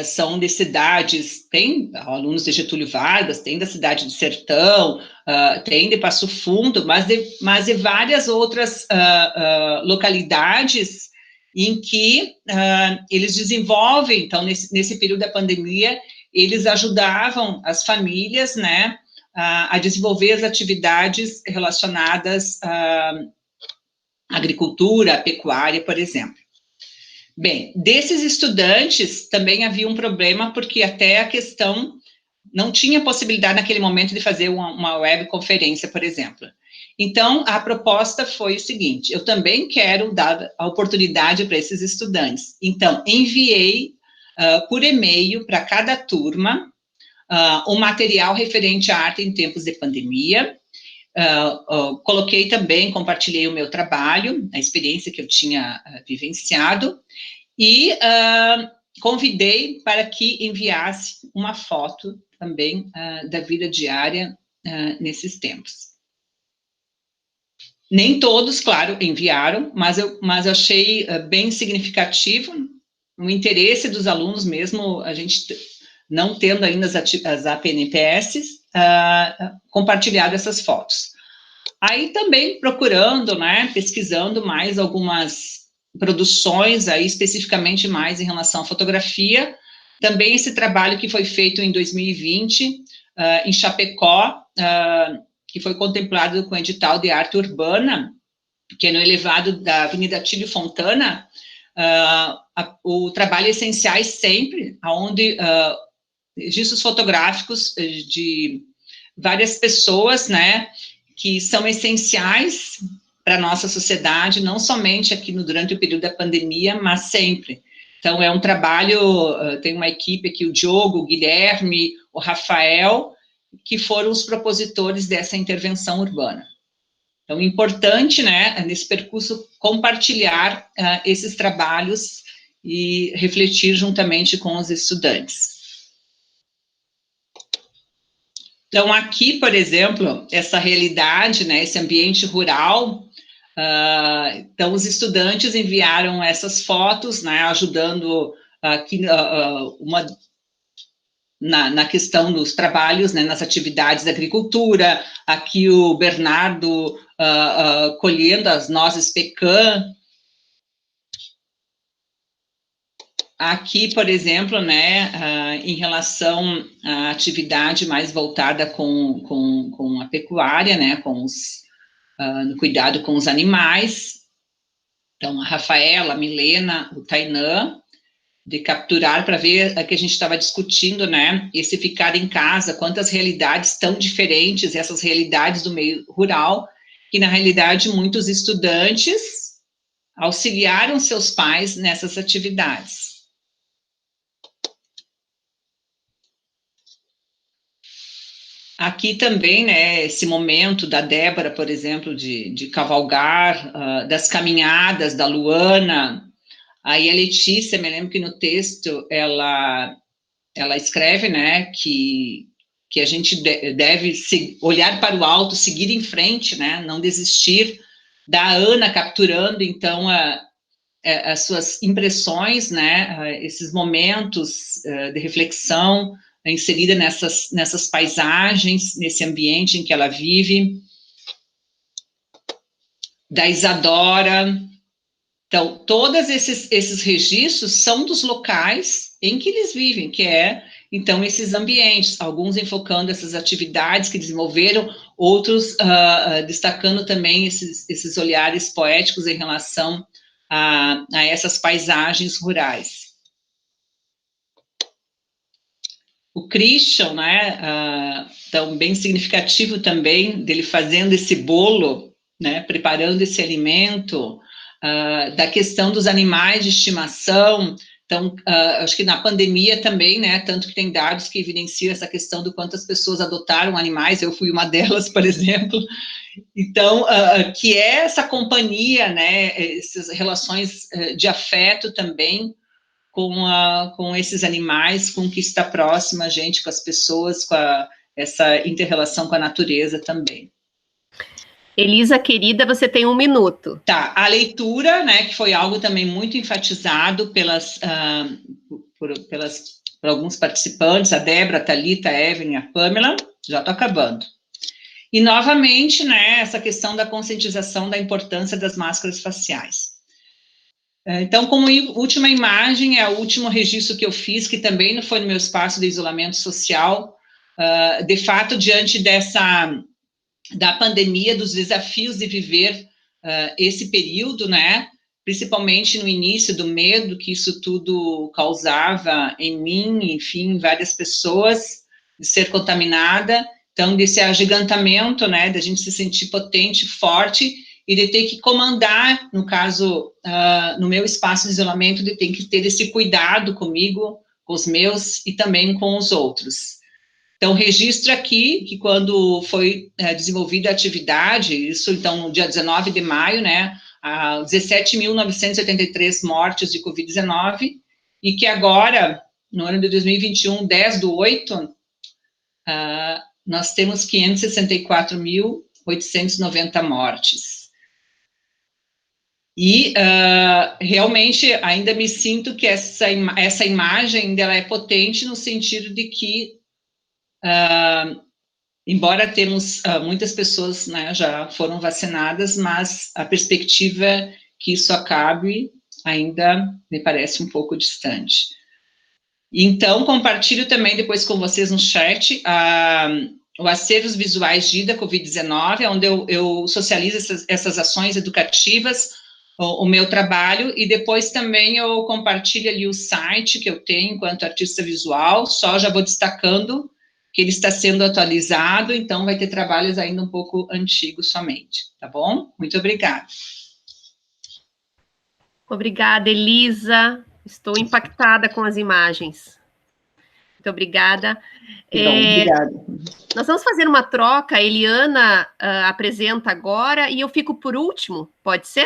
São de cidades, tem alunos de Getúlio Vargas, tem da cidade de Sertão, tem de Passo Fundo, mas de várias outras localidades em que eles desenvolvem, então, nesse período da pandemia, eles ajudavam as famílias, né, a desenvolver as atividades relacionadas à agricultura, à pecuária, por exemplo. Bem, desses estudantes também havia um problema, porque até a questão não tinha possibilidade naquele momento de fazer uma webconferência, por exemplo. Então, a proposta foi o seguinte: eu também quero dar a oportunidade para esses estudantes. Então, enviei por e-mail para cada turma um material referente à arte em tempos de pandemia. Coloquei também, compartilhei o meu trabalho, a experiência que eu tinha vivenciado, e convidei para que enviasse uma foto também da vida diária nesses tempos. Nem todos, claro, enviaram, mas eu achei bem significativo o interesse dos alunos, mesmo a gente não tendo ainda as APNPS, compartilhado essas fotos. Aí também procurando, né, pesquisando mais algumas produções, aí especificamente mais em relação à fotografia, também esse trabalho que foi feito em 2020, em Chapecó, que foi contemplado com o edital de arte urbana, que é no elevado da Avenida Tílio Fontana, o trabalho Essenciais Sempre, onde registros fotográficos de várias pessoas, né, que são essenciais para a nossa sociedade, não somente aqui durante o período da pandemia, mas sempre. Então, é um trabalho, tem uma equipe aqui, o Diogo, o Guilherme, o Rafael, que foram os propositores dessa intervenção urbana. Então, importante, né, nesse percurso, compartilhar esses trabalhos e refletir juntamente com os estudantes. Então, aqui, por exemplo, essa realidade, né, esse ambiente rural, então, os estudantes enviaram essas fotos, né, ajudando aqui na questão dos trabalhos, né, nas atividades da agricultura, aqui o Bernardo colhendo as nozes pecan. Aqui, por exemplo, né, em relação à atividade mais voltada com a pecuária, né, no cuidado com os animais. Então, a Rafaela, a Milena, o Tainã, de capturar para ver que a gente estava discutindo, né, esse ficar em casa, quantas realidades tão diferentes, essas realidades do meio rural, que na realidade muitos estudantes auxiliaram seus pais nessas atividades. Aqui também, né, esse momento da Débora, por exemplo, de cavalgar, das caminhadas, da Luana. Aí a Letícia, me lembro que no texto ela escreve, né, que a gente deve olhar para o alto, seguir em frente, né, não desistir. Da Ana capturando, então, as suas impressões, né, esses momentos de reflexão, inserida nessas paisagens, nesse ambiente em que ela vive. Da Isadora. Então, todos esses registros são dos locais em que eles vivem, que então, esses ambientes, alguns enfocando essas atividades que desenvolveram, outros destacando também esses olhares poéticos em relação a essas paisagens rurais. O Christian, né, então, bem significativo também, dele fazendo esse bolo, né, preparando esse alimento, da questão dos animais de estimação, Então, acho que na pandemia também, né, tanto que tem dados que evidenciam essa questão do quanto as pessoas adotaram animais, eu fui uma delas, por exemplo. Então, que é essa companhia, né, essas relações de afeto também com esses animais, com o que está próximo a gente, com as pessoas, essa inter-relação com a natureza também. Elisa, querida, você tem 1 minuto. Tá, a leitura, né, que foi algo também muito enfatizado por alguns participantes, a Débora, a Thalita, a Evelyn, a Pamela, já estou acabando. E, novamente, né, essa questão da conscientização da importância das máscaras faciais. Então, como última imagem, é o último registro que eu fiz, que também não foi no meu espaço de isolamento social, de fato, diante da pandemia, dos desafios de viver esse período, né, principalmente no início do medo que isso tudo causava em mim, enfim, em várias pessoas, de ser contaminada, então, desse agigantamento, né, da gente se sentir potente, forte, e de ter que comandar, no caso, no meu espaço de isolamento, de ter que ter esse cuidado comigo, com os meus e também com os outros. Então, registro aqui que quando foi desenvolvida a atividade, isso, então, no dia 19 de maio, né, 17.983 mortes de Covid-19, e que agora, no ano de 2021, 10/8, nós temos 564.890 mortes. E, realmente, ainda me sinto que essa imagem dela é potente no sentido de que, embora temos muitas pessoas, né, já foram vacinadas, mas a perspectiva que isso acabe ainda me parece um pouco distante. Então, compartilho também depois com vocês no chat o Acervos Visuais de da Covid-19, onde eu socializo essas ações educativas, o meu trabalho, e depois também eu compartilho ali o site que eu tenho enquanto artista visual, só já vou destacando que ele está sendo atualizado, então vai ter trabalhos ainda um pouco antigos somente, tá bom? Muito obrigada. Obrigada, Elisa. Estou impactada com as imagens. Muito obrigada. Obrigada. Nós vamos fazer uma troca. A Eliana apresenta agora e eu fico por último. Pode ser?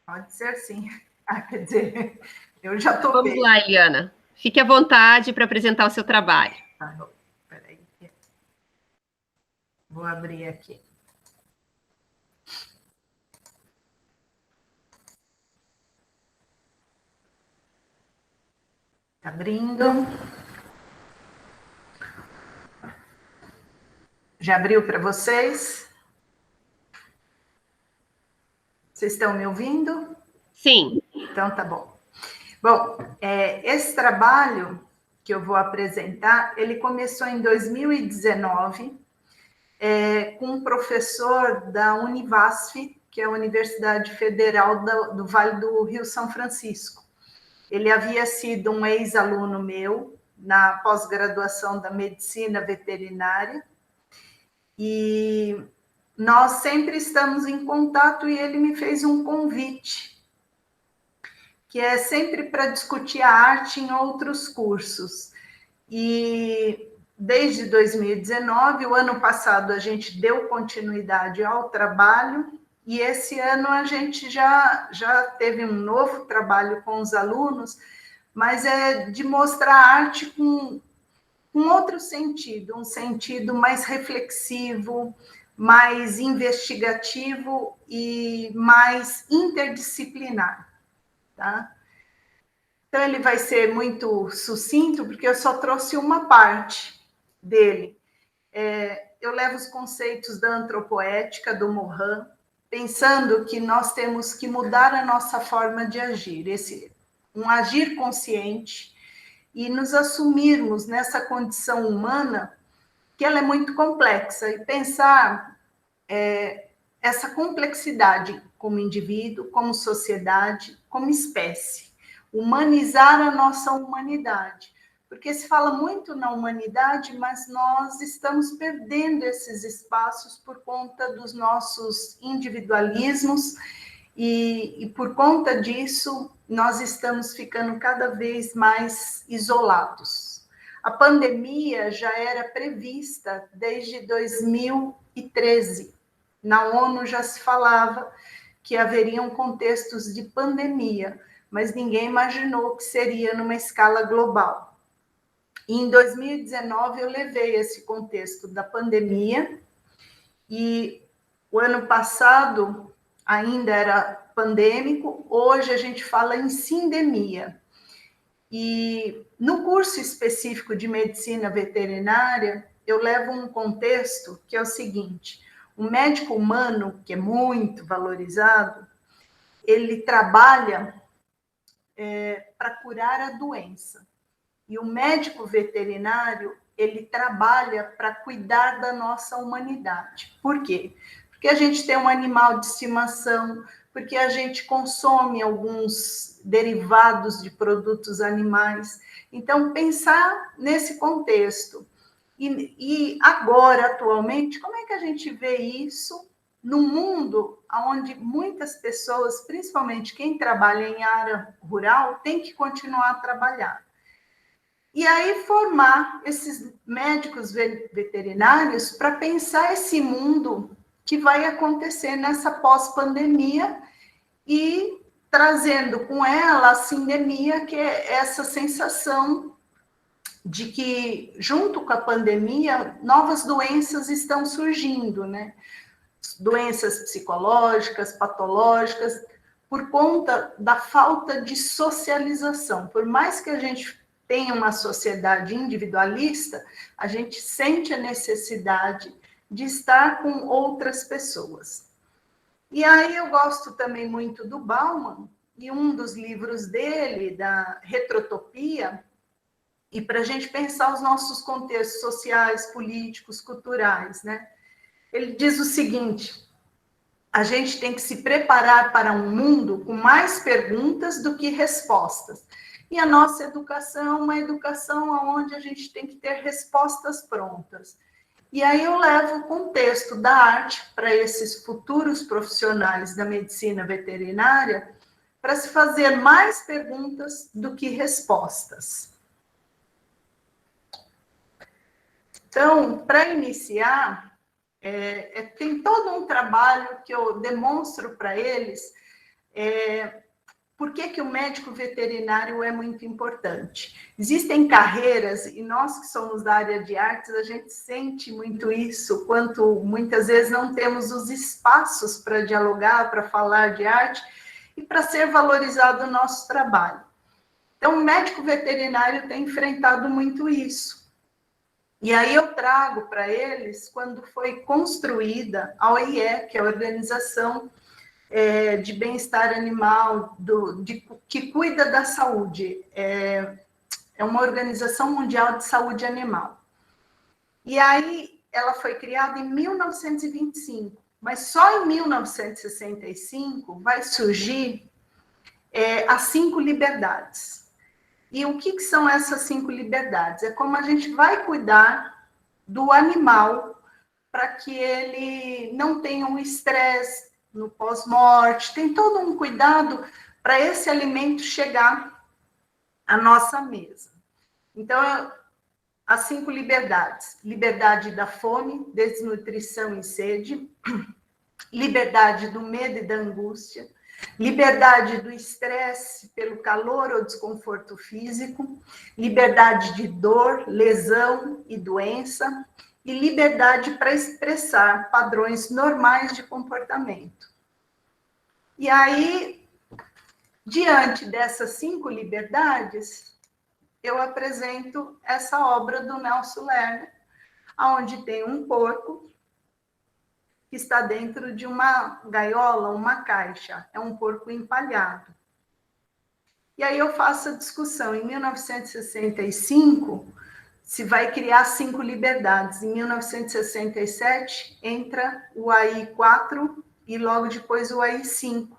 Pode ser, sim. Quer dizer, eu já estou Vamos lá, Eliana. Fique à vontade para apresentar o seu trabalho. Tá bom, peraí. Vou abrir aqui. Abrindo. Já abriu para vocês? Vocês estão me ouvindo? Sim. Então, tá bom. Bom, esse trabalho que eu vou apresentar, ele começou em 2019, com um professor da Univasf, que é a Universidade Federal do Vale do Rio São Francisco. Ele havia sido um ex-aluno meu na pós-graduação da Medicina Veterinária, e nós sempre estamos em contato, e ele me fez um convite, que é sempre para discutir a arte em outros cursos. E desde 2019, o ano passado, a gente deu continuidade ao trabalho, e esse ano a gente já teve um novo trabalho com os alunos, mas é de mostrar a arte com outro sentido, um sentido mais reflexivo, mais investigativo e mais interdisciplinar. Tá? Então, ele vai ser muito sucinto, porque eu só trouxe uma parte dele. Eu levo os conceitos da antropoética, do Morin, pensando que nós temos que mudar a nossa forma de agir, um agir consciente, e nos assumirmos nessa condição humana, que ela é muito complexa, e pensar essa complexidade como indivíduo, como sociedade, como espécie. Humanizar a nossa humanidade. Porque se fala muito na humanidade, mas nós estamos perdendo esses espaços por conta dos nossos individualismos, e por conta disso, nós estamos ficando cada vez mais isolados. A pandemia já era prevista desde 2013. Na ONU já se falava que haveriam contextos de pandemia, mas ninguém imaginou que seria numa escala global. E em 2019 eu levei esse contexto da pandemia, e o ano passado ainda era pandêmico, hoje a gente fala em sindemia. E no curso específico de medicina veterinária, eu levo um contexto que é o seguinte: o médico humano, que é muito valorizado, ele trabalha para curar a doença. E o médico veterinário, ele trabalha para cuidar da nossa humanidade. Por quê? Porque a gente tem um animal de estimação, porque a gente consome alguns derivados de produtos animais. Então, pensar nesse contexto. E agora, atualmente, como é que a gente vê isso num mundo onde muitas pessoas, principalmente quem trabalha em área rural, tem que continuar a trabalhar? E aí formar esses médicos veterinários para pensar esse mundo que vai acontecer nessa pós-pandemia e trazendo com ela a sindemia, que é essa sensação de que, junto com a pandemia, novas doenças estão surgindo, né? Doenças psicológicas, patológicas, por conta da falta de socialização. Por mais que a gente tenha uma sociedade individualista, a gente sente a necessidade de estar com outras pessoas. E aí eu gosto também muito do Bauman, e um dos livros dele, da Retrotopia, e para a gente pensar os nossos contextos sociais, políticos, culturais, né? Ele diz o seguinte: a gente tem que se preparar para um mundo com mais perguntas do que respostas. E a nossa educação é uma educação onde a gente tem que ter respostas prontas. E aí eu levo o contexto da arte para esses futuros profissionais da medicina veterinária, para se fazer mais perguntas do que respostas. Então, para iniciar, tem todo um trabalho que eu demonstro para eles por que o médico veterinário é muito importante. Existem carreiras, e nós que somos da área de artes, a gente sente muito isso, quanto muitas vezes não temos os espaços para dialogar, para falar de arte, e para ser valorizado o nosso trabalho. Então, o médico veterinário tem enfrentado muito isso. E aí eu trago para eles, quando foi construída a OIE, que é a Organização de Bem-Estar Animal, que cuida da saúde. É uma Organização Mundial de Saúde Animal. E aí ela foi criada em 1925, mas só em 1965 vai surgir as 5 liberdades. E o que são essas 5 liberdades? É como a gente vai cuidar do animal para que ele não tenha um estresse no pós-morte. Tem todo um cuidado para esse alimento chegar à nossa mesa. Então, as 5 liberdades: liberdade da fome, desnutrição e sede, liberdade do medo e da angústia, liberdade do estresse pelo calor ou desconforto físico, liberdade de dor, lesão e doença, e liberdade para expressar padrões normais de comportamento. E aí, diante dessas 5 liberdades, eu apresento essa obra do Nelson Lerner, onde tem um porco que está dentro de uma gaiola, uma caixa. É um porco empalhado. E aí eu faço a discussão. Em 1965, se vai criar 5 liberdades. Em 1967, entra o AI 4 e logo depois o AI 5.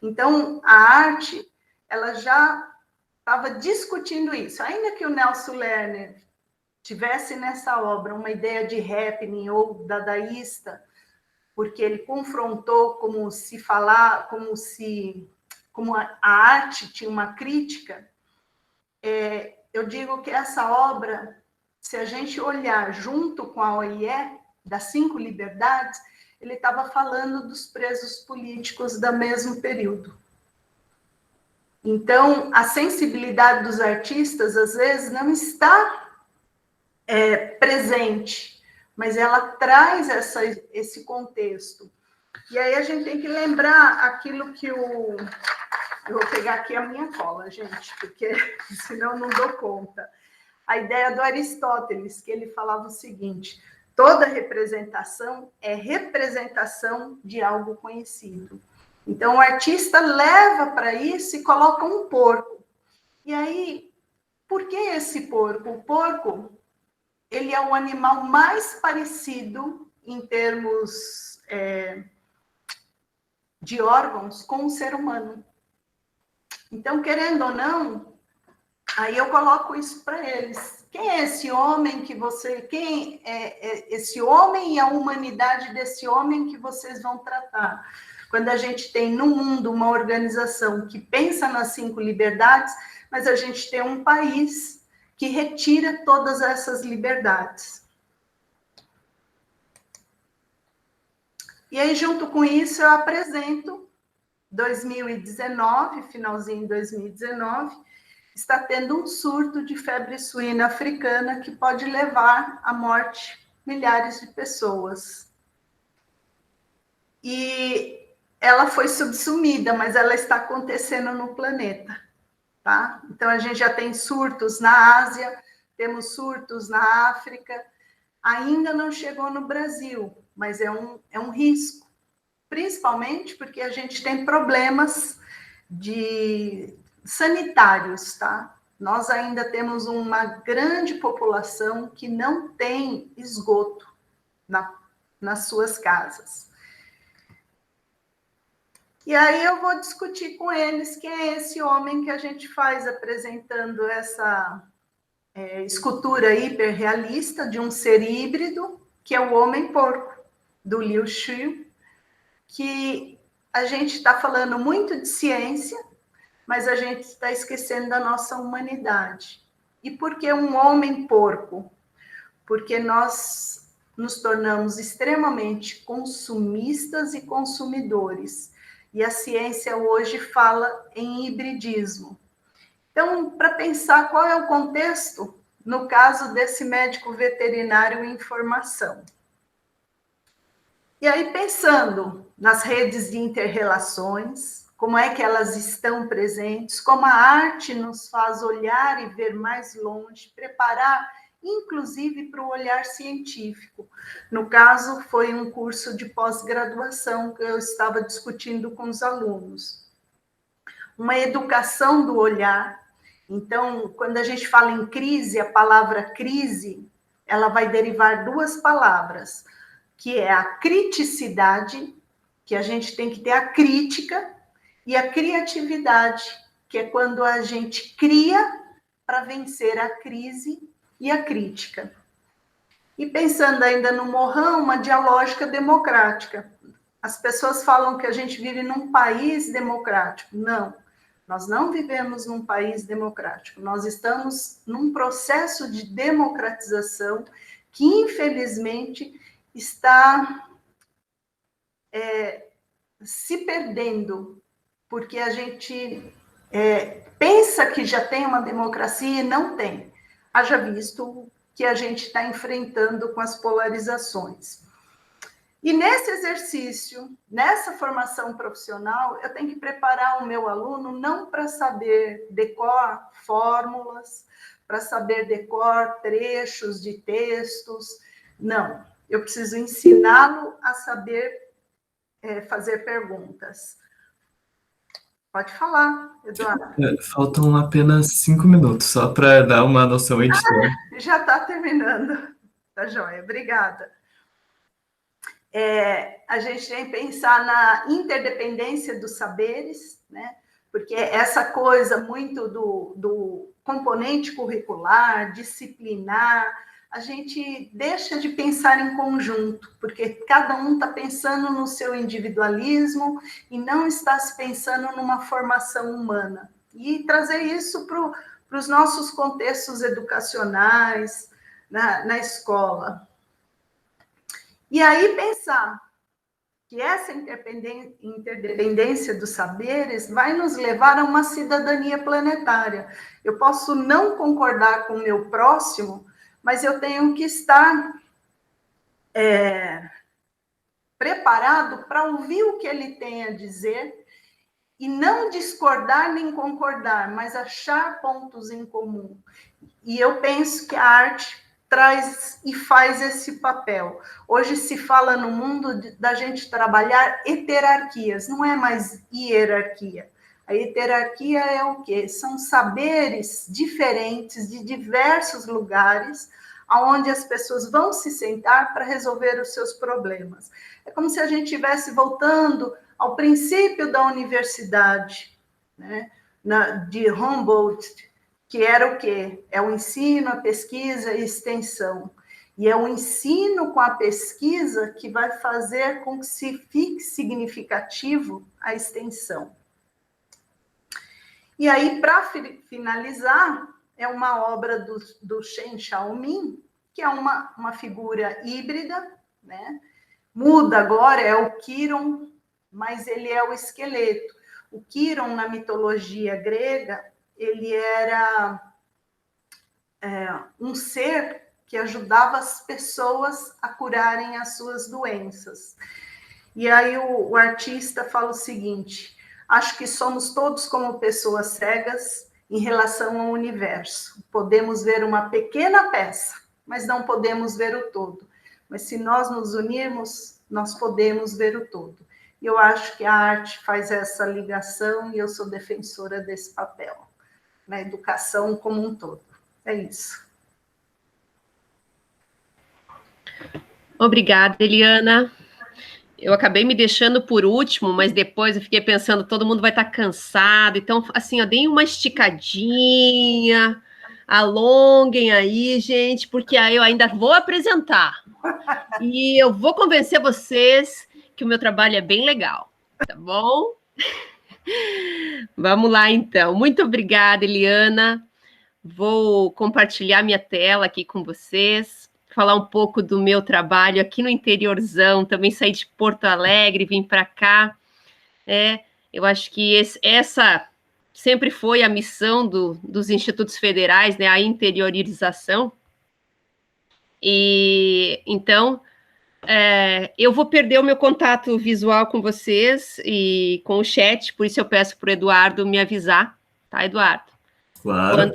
Então, a arte, ela já estava discutindo isso. Ainda que o Nelson Lerner tivesse nessa obra uma ideia de happening ou dadaísta, porque ele confrontou como como a arte tinha uma crítica, eu digo que essa obra, se a gente olhar junto com a OIE, das 5 liberdades, ele estava falando dos presos políticos do mesmo período. Então, a sensibilidade dos artistas, às vezes, não está presente, mas ela traz esse contexto. E aí a gente tem que lembrar aquilo que eu vou pegar aqui a minha cola, gente, porque senão não dou conta. A ideia do Aristóteles, que ele falava o seguinte: toda representação é representação de algo conhecido. Então, o artista leva para isso e coloca um porco. E aí, por que esse porco? O porco, ele é o animal mais parecido em termos de órgãos com o ser humano. Então, querendo ou não, aí eu coloco isso para eles. Quem é esse homem que você... Quem é esse homem e a humanidade desse homem que vocês vão tratar? Quando a gente tem no mundo uma organização que pensa nas 5 liberdades, mas a gente tem um país que retira todas essas liberdades. E aí, junto com isso, eu apresento 2019, finalzinho de 2019, está tendo um surto de febre suína africana que pode levar à morte milhares de pessoas. E ela foi subsumida, mas ela está acontecendo no planeta, tá? Então, a gente já tem surtos na Ásia, temos surtos na África, ainda não chegou no Brasil, mas é um risco, principalmente porque a gente tem problemas sanitários, tá? Nós ainda temos uma grande população que não tem esgoto nas suas casas. E aí eu vou discutir com eles quem é esse homem que a gente faz apresentando essa escultura hiperrealista de um ser híbrido, que é o homem-porco, do Liu Xu, que a gente está falando muito de ciência, mas a gente está esquecendo da nossa humanidade. E por que um homem-porco? Porque nós nos tornamos extremamente consumistas e consumidores. E a ciência hoje fala em hibridismo. Então, para pensar qual é o contexto, no caso desse médico veterinário em formação. E aí, pensando nas redes de inter-relações, como é que elas estão presentes, como a arte nos faz olhar e ver mais longe, preparar, inclusive, para o olhar científico. No caso, foi um curso de pós-graduação que eu estava discutindo com os alunos. Uma educação do olhar. Então, quando a gente fala em crise, a palavra crise, ela vai derivar 2 palavras, que é a criticidade, que a gente tem que ter a crítica, e a criatividade, que é quando a gente cria para vencer a crise e a crítica. E pensando ainda no Morin, uma dialógica democrática. As pessoas falam que a gente vive num país democrático. Não, nós não vivemos num país democrático. Nós estamos num processo de democratização que, infelizmente, está se perdendo, porque a gente pensa que já tem uma democracia e não tem. Haja visto que a gente está enfrentando com as polarizações. E nesse exercício, nessa formação profissional, eu tenho que preparar o meu aluno não para saber decor fórmulas, para saber decor trechos de textos, não. Eu preciso ensiná-lo a saber fazer perguntas. Pode falar, Eduardo. Faltam apenas 5 minutos, só para dar uma noção editorial. Já está terminando. Tá joia, obrigada. A gente tem que pensar na interdependência dos saberes, né? Porque essa coisa muito do componente curricular, disciplinar, a gente deixa de pensar em conjunto, porque cada um está pensando no seu individualismo e não está se pensando numa formação humana. E trazer isso para os nossos contextos educacionais, na escola. E aí pensar que essa interdependência dos saberes vai nos levar a uma cidadania planetária. Eu posso não concordar com o meu próximo, mas eu tenho que estar preparado para ouvir o que ele tem a dizer e não discordar nem concordar, mas achar pontos em comum. E eu penso que a arte traz e faz esse papel. Hoje se fala no mundo da gente trabalhar heterarquias, não é mais hierarquia. A heterarquia é o quê? São saberes diferentes de diversos lugares, aonde as pessoas vão se sentar para resolver os seus problemas. É como se a gente estivesse voltando ao princípio da universidade, né? De Humboldt, que era o quê? É o ensino, a pesquisa e extensão. E é o ensino com a pesquisa que vai fazer com que se fique significativo a extensão. E aí, para finalizar, é uma obra do Chen Xiaoming, que é uma figura híbrida, né? Muda agora, é o Quiron, mas ele é o esqueleto. O Quiron, na mitologia grega, ele era um ser que ajudava as pessoas a curarem as suas doenças. E aí o artista fala o seguinte: acho que somos todos como pessoas cegas em relação ao universo. Podemos ver uma pequena peça, mas não podemos ver o todo. Mas se nós nos unirmos, nós podemos ver o todo. E eu acho que a arte faz essa ligação e eu sou defensora desse papel, na educação como um todo. É isso. Obrigada, Eliana. Eu acabei me deixando por último, mas depois eu fiquei pensando, todo mundo vai estar cansado, então, assim, ó, deem uma esticadinha, alonguem aí, gente, porque aí eu ainda vou apresentar. E eu vou convencer vocês que o meu trabalho é bem legal, tá bom? Vamos lá, então. Muito obrigada, Eliana. Vou compartilhar minha tela aqui com vocês, falar um pouco do meu trabalho aqui no interiorzão, também saí de Porto Alegre, vim para cá. Eu acho que essa sempre foi a missão dos institutos federais, né, a interiorização. E então eu vou perder o meu contato visual com vocês e com o chat, por isso eu peço para o Eduardo me avisar, tá, Eduardo? Claro.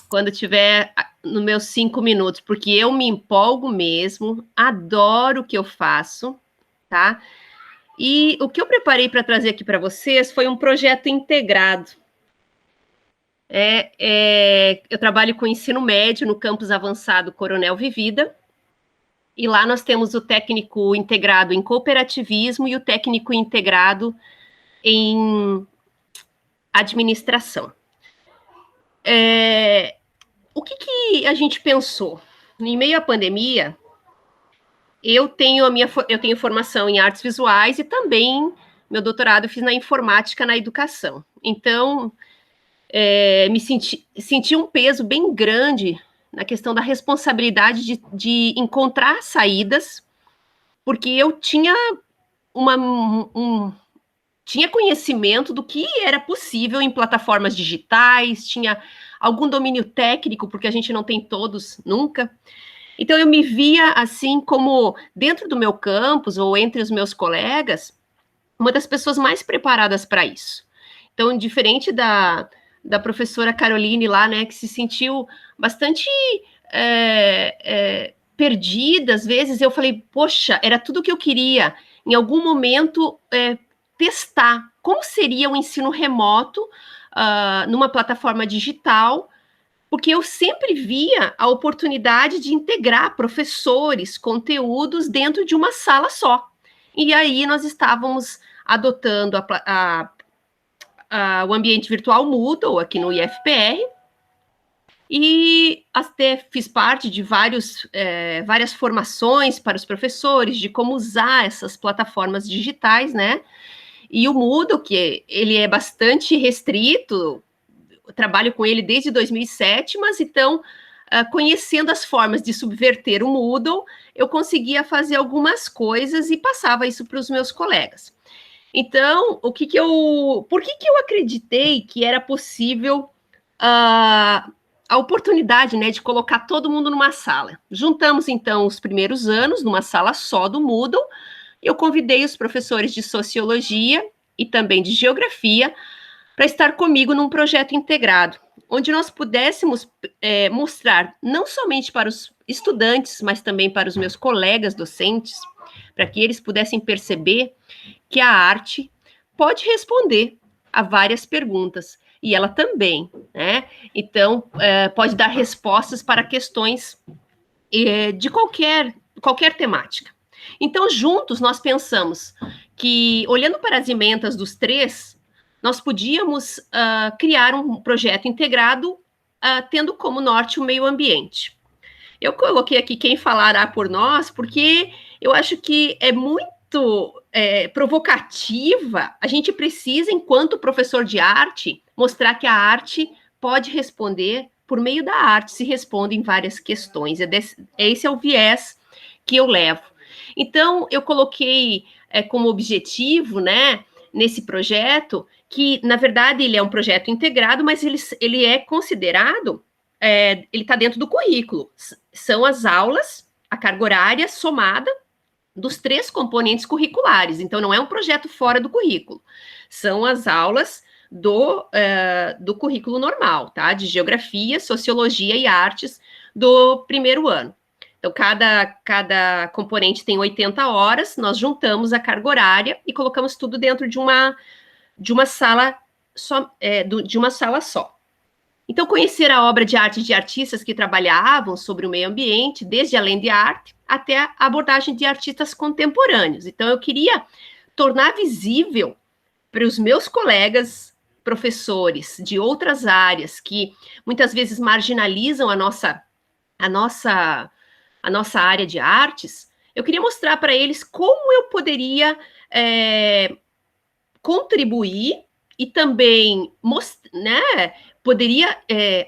Quando tiver nos meus 5 minutos, porque eu me empolgo mesmo, adoro o que eu faço, tá? E o que eu preparei para trazer aqui para vocês foi um projeto integrado. Eu trabalho com ensino médio no campus avançado Coronel Vivida, e lá nós temos o técnico integrado em cooperativismo e o técnico integrado em administração. O que a gente pensou? Em meio à pandemia, eu tenho formação em artes visuais e também meu doutorado eu fiz na informática na educação. Então, senti um peso bem grande na questão da responsabilidade de encontrar saídas, porque eu tinha tinha conhecimento do que era possível em plataformas digitais, tinha algum domínio técnico, porque a gente não tem todos nunca. Então, eu me via assim como, dentro do meu campus ou entre os meus colegas, uma das pessoas mais preparadas para isso. Então, diferente da professora Caroline lá, né, que se sentiu bastante perdida, às vezes, eu falei, poxa, era tudo o que eu queria, em algum momento, testar como seria o ensino remoto numa plataforma digital, porque eu sempre via a oportunidade de integrar professores, conteúdos dentro de uma sala só. E aí nós estávamos adotando o ambiente virtual Moodle aqui no IFPR, E até fiz parte de várias formações para os professores de como usar essas plataformas digitais, né? E o Moodle, que ele é bastante restrito, eu trabalho com ele desde 2007, mas então, conhecendo as formas de subverter o Moodle, eu conseguia fazer algumas coisas e passava isso para os meus colegas. Então, por que que eu acreditei que era possível a oportunidade, né, de colocar todo mundo numa sala? Juntamos, então, os primeiros anos numa sala só do Moodle. Eu convidei os professores de Sociologia e também de Geografia para estar comigo num projeto integrado, onde nós pudéssemos mostrar, não somente para os estudantes, mas também para os meus colegas docentes, para que eles pudessem perceber que a arte pode responder a várias perguntas, e ela também, né? Então, pode dar respostas para questões de qualquer temática. Então, juntos, nós pensamos que, olhando para as emendas dos três, nós podíamos criar um projeto integrado, tendo como norte o meio ambiente. Eu coloquei aqui quem falará por nós, porque eu acho que é muito provocativa. A gente precisa, enquanto professor de arte, mostrar que a arte pode responder, por meio da arte, se responde em várias questões. Esse é o viés que eu levo. Então, eu coloquei como objetivo, né, nesse projeto, que, na verdade, ele é um projeto integrado, mas ele é considerado, ele está dentro do currículo. São as aulas, a carga horária somada dos 3 componentes curriculares. Então, não é um projeto fora do currículo. São as aulas do currículo normal, tá? De Geografia, Sociologia e Artes do primeiro ano. Então, cada componente tem 80 horas, nós juntamos a carga horária e colocamos tudo dentro de uma sala só. Então, conhecer a obra de arte de artistas que trabalhavam sobre o meio ambiente, desde além de arte, até a abordagem de artistas contemporâneos. Então, eu queria tornar visível para os meus colegas professores de outras áreas que muitas vezes marginalizam a nossa área de artes. Eu queria mostrar para eles como eu poderia contribuir e também poderia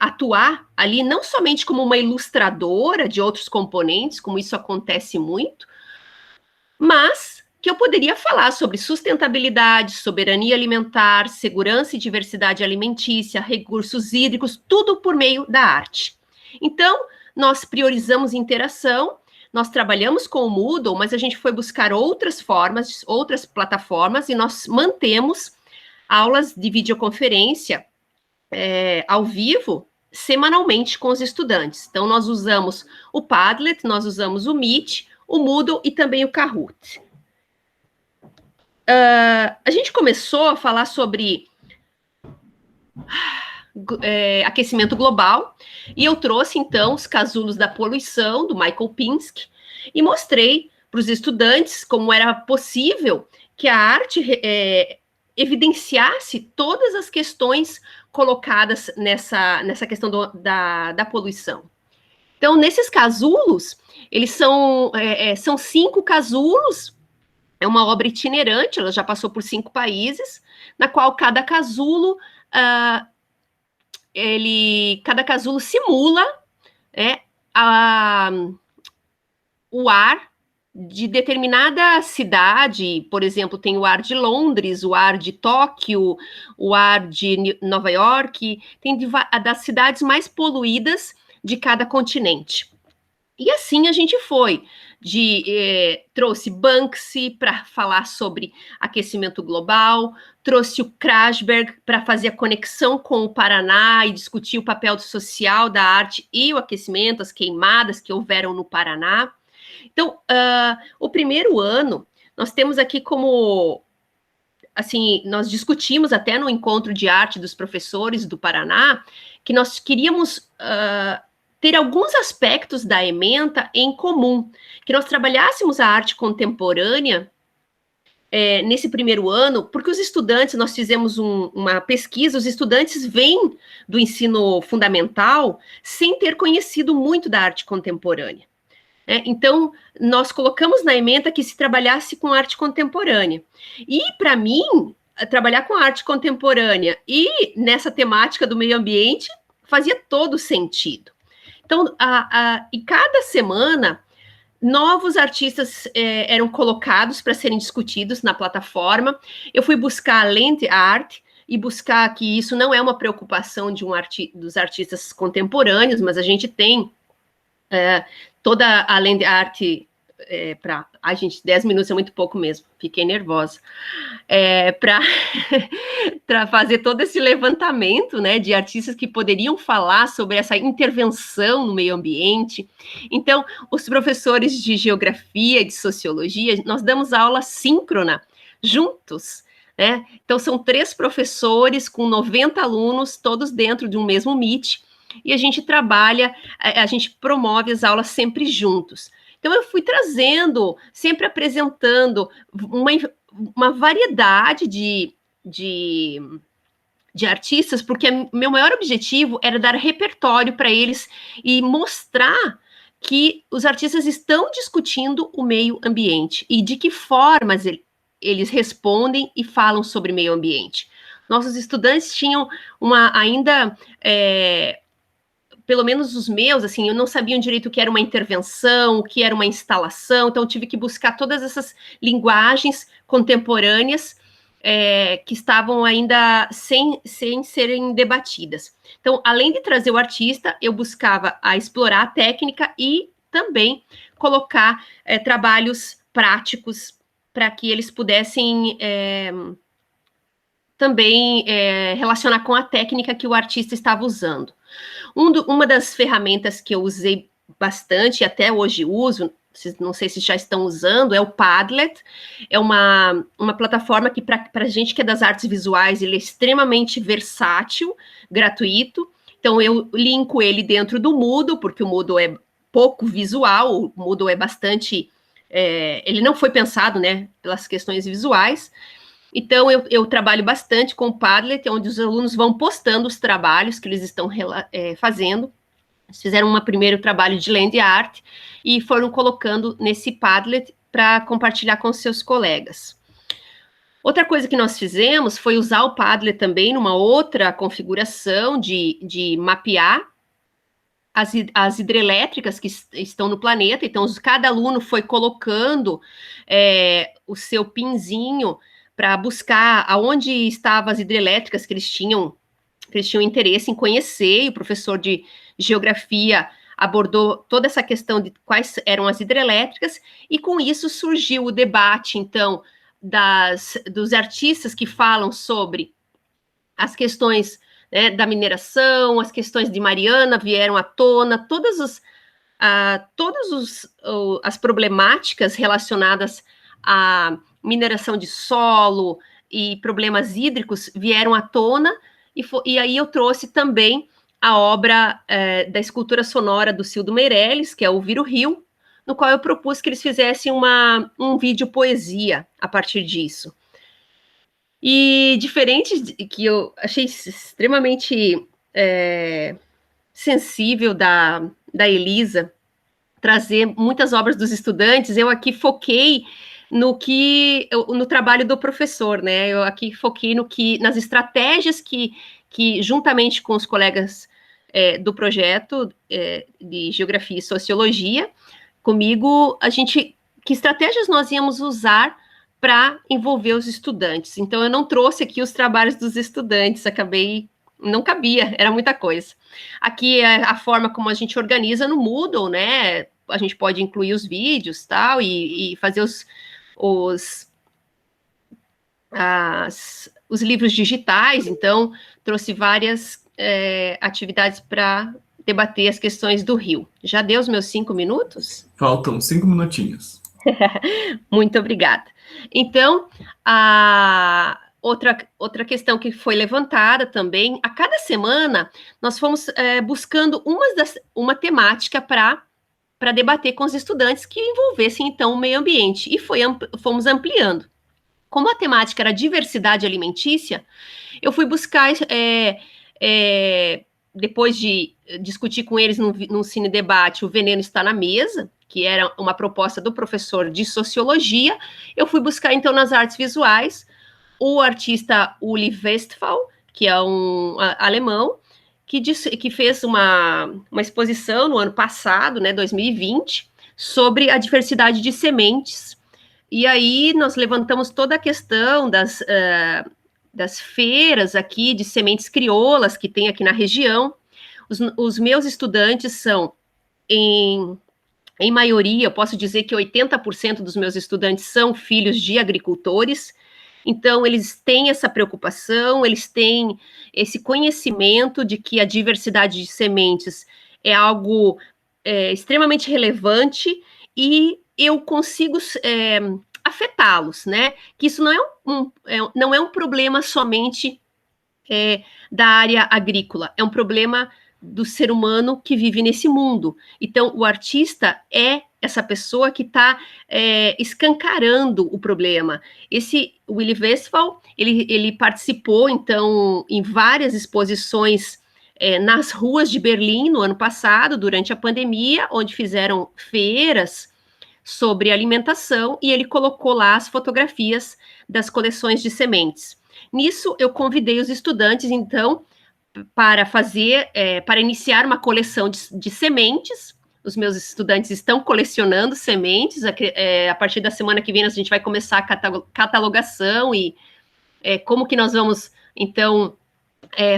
atuar ali não somente como uma ilustradora de outros componentes, como isso acontece muito, mas que eu poderia falar sobre sustentabilidade, soberania alimentar, segurança e diversidade alimentícia, recursos hídricos, tudo por meio da arte. Então, nós priorizamos interação, nós trabalhamos com o Moodle, mas a gente foi buscar outras formas, outras plataformas, e nós mantemos aulas de videoconferência ao vivo, semanalmente com os estudantes. Então, nós usamos o Padlet, nós usamos o Meet, o Moodle e também o Kahoot. A gente começou a falar sobre aquecimento global, e eu trouxe, então, os casulos da poluição, do Michael Pinsky, e mostrei para os estudantes como era possível que a arte evidenciasse todas as questões colocadas nessa questão da poluição. Então, nesses casulos, eles são 5 casulos, é uma obra itinerante, ela já passou por 5 países, na qual cada casulo simula o ar de determinada cidade. Por exemplo, tem o ar de Londres, o ar de Tóquio, o ar de Nova York, tem das cidades mais poluídas de cada continente. E assim a gente foi, trouxe Banksy para falar sobre aquecimento global, trouxe o Krasberg para fazer a conexão com o Paraná e discutir o papel social da arte e o aquecimento, as queimadas que houveram no Paraná. Então, o primeiro ano, nós temos aqui como, assim, nós discutimos até no encontro de arte dos professores do Paraná, que nós queríamos ter alguns aspectos da ementa em comum, que nós trabalhássemos a arte contemporânea nesse primeiro ano, porque os estudantes, nós fizemos uma pesquisa, os estudantes vêm do ensino fundamental sem ter conhecido muito da arte contemporânea. Então, nós colocamos na ementa que se trabalhasse com arte contemporânea. E, para mim, trabalhar com arte contemporânea e nessa temática do meio ambiente fazia todo sentido. Então, e cada semana, novos artistas eram colocados para serem discutidos na plataforma. Eu fui buscar a Land Art e buscar que isso não é uma preocupação dos artistas contemporâneos, mas a gente tem toda a Land Art para... Ai, gente, 10 minutos é muito pouco mesmo, fiquei nervosa. Para fazer todo esse levantamento, né, de artistas que poderiam falar sobre essa intervenção no meio ambiente. Então, os professores de geografia e de sociologia, nós damos aula síncrona, juntos, né? Então, são 3 professores com 90 alunos, todos dentro de um mesmo Meet, e a gente trabalha, a gente promove as aulas sempre juntos. Então, eu fui trazendo, sempre apresentando uma variedade de artistas, porque meu maior objetivo era dar repertório para eles e mostrar que os artistas estão discutindo o meio ambiente e de que formas eles respondem e falam sobre meio ambiente. Nossos estudantes tinham pelo menos os meus, assim, eu não sabiam direito o que era uma intervenção, o que era uma instalação, então eu tive que buscar todas essas linguagens contemporâneas que estavam ainda sem serem debatidas. Então, além de trazer o artista, eu buscava explorar a técnica e também colocar trabalhos práticos para que eles pudessem também relacionar com a técnica que o artista estava usando. Uma das ferramentas que eu usei bastante, e até hoje uso, não sei se já estão usando, é o Padlet. É uma plataforma que, para a gente que é das artes visuais, ele é extremamente versátil, gratuito. Então, eu linko ele dentro do Moodle, porque o Moodle é pouco visual, o Moodle é bastante... ele não foi pensado, né, pelas questões visuais. Então, eu trabalho bastante com o Padlet, onde os alunos vão postando os trabalhos que eles estão fazendo. Eles fizeram um primeiro trabalho de Land Art e foram colocando nesse Padlet para compartilhar com seus colegas. Outra coisa que nós fizemos foi usar o Padlet também numa outra configuração de mapear as hidrelétricas que estão no planeta. Então, cada aluno foi colocando o seu pinzinho para buscar aonde estavam as hidrelétricas que eles tinham interesse em conhecer, e o professor de geografia abordou toda essa questão de quais eram as hidrelétricas, e com isso surgiu o debate, então, dos artistas que falam sobre as questões, né, da mineração, as questões de Mariana vieram à tona, todas as problemáticas relacionadas à mineração de solo e problemas hídricos vieram à tona, e aí eu trouxe também a obra da escultura sonora do Cildo Meirelles, que é Ouvir o Rio, no qual eu propus que eles fizessem um vídeo poesia a partir disso. E diferente, que eu achei extremamente sensível da Elisa trazer muitas obras dos estudantes, eu aqui foquei no trabalho do professor, né? Eu aqui foquei nas estratégias que juntamente com os colegas do projeto de Geografia e Sociologia, comigo, que estratégias nós íamos usar para envolver os estudantes. Então, eu não trouxe aqui os trabalhos dos estudantes, não cabia, era muita coisa. Aqui é a forma como a gente organiza no Moodle, né? A gente pode incluir os vídeos, tal, e fazer os livros digitais. Então, trouxe várias atividades para debater as questões do Rio. Já deu os meus 5 minutos? Faltam 5 minutinhos. Muito obrigada. Então, outra questão que foi levantada também, a cada semana, nós fomos buscando uma temática para debater com os estudantes que envolvessem, então, o meio ambiente, e fomos ampliando. Como a temática era diversidade alimentícia, eu fui buscar, depois de discutir com eles num cine debate, O Veneno Está na Mesa, que era uma proposta do professor de sociologia, eu fui buscar, então, nas artes visuais, o artista Uli Westphal, que é um alemão, que fez uma exposição no ano passado, né, 2020, sobre a diversidade de sementes. E aí nós levantamos toda a questão das feiras aqui de sementes crioulas que tem aqui na região. Os meus estudantes são, em maioria, eu posso dizer que 80% dos meus estudantes são filhos de agricultores. Então, eles têm essa preocupação, eles têm esse conhecimento de que a diversidade de sementes é algo extremamente relevante e eu consigo afetá-los, né? Que isso não é um problema somente da área agrícola, é um problema do ser humano que vive nesse mundo. Então, o artista é essa pessoa que está escancarando o problema. Esse Uli Westphal, ele participou, então, em várias exposições nas ruas de Berlim, no ano passado, durante a pandemia, onde fizeram feiras sobre alimentação, e ele colocou lá as fotografias das coleções de sementes. Nisso, eu convidei os estudantes, então, para iniciar uma coleção de sementes. Os meus estudantes estão colecionando sementes. A partir da semana que vem, a gente vai começar a catalogação e como que nós vamos, então,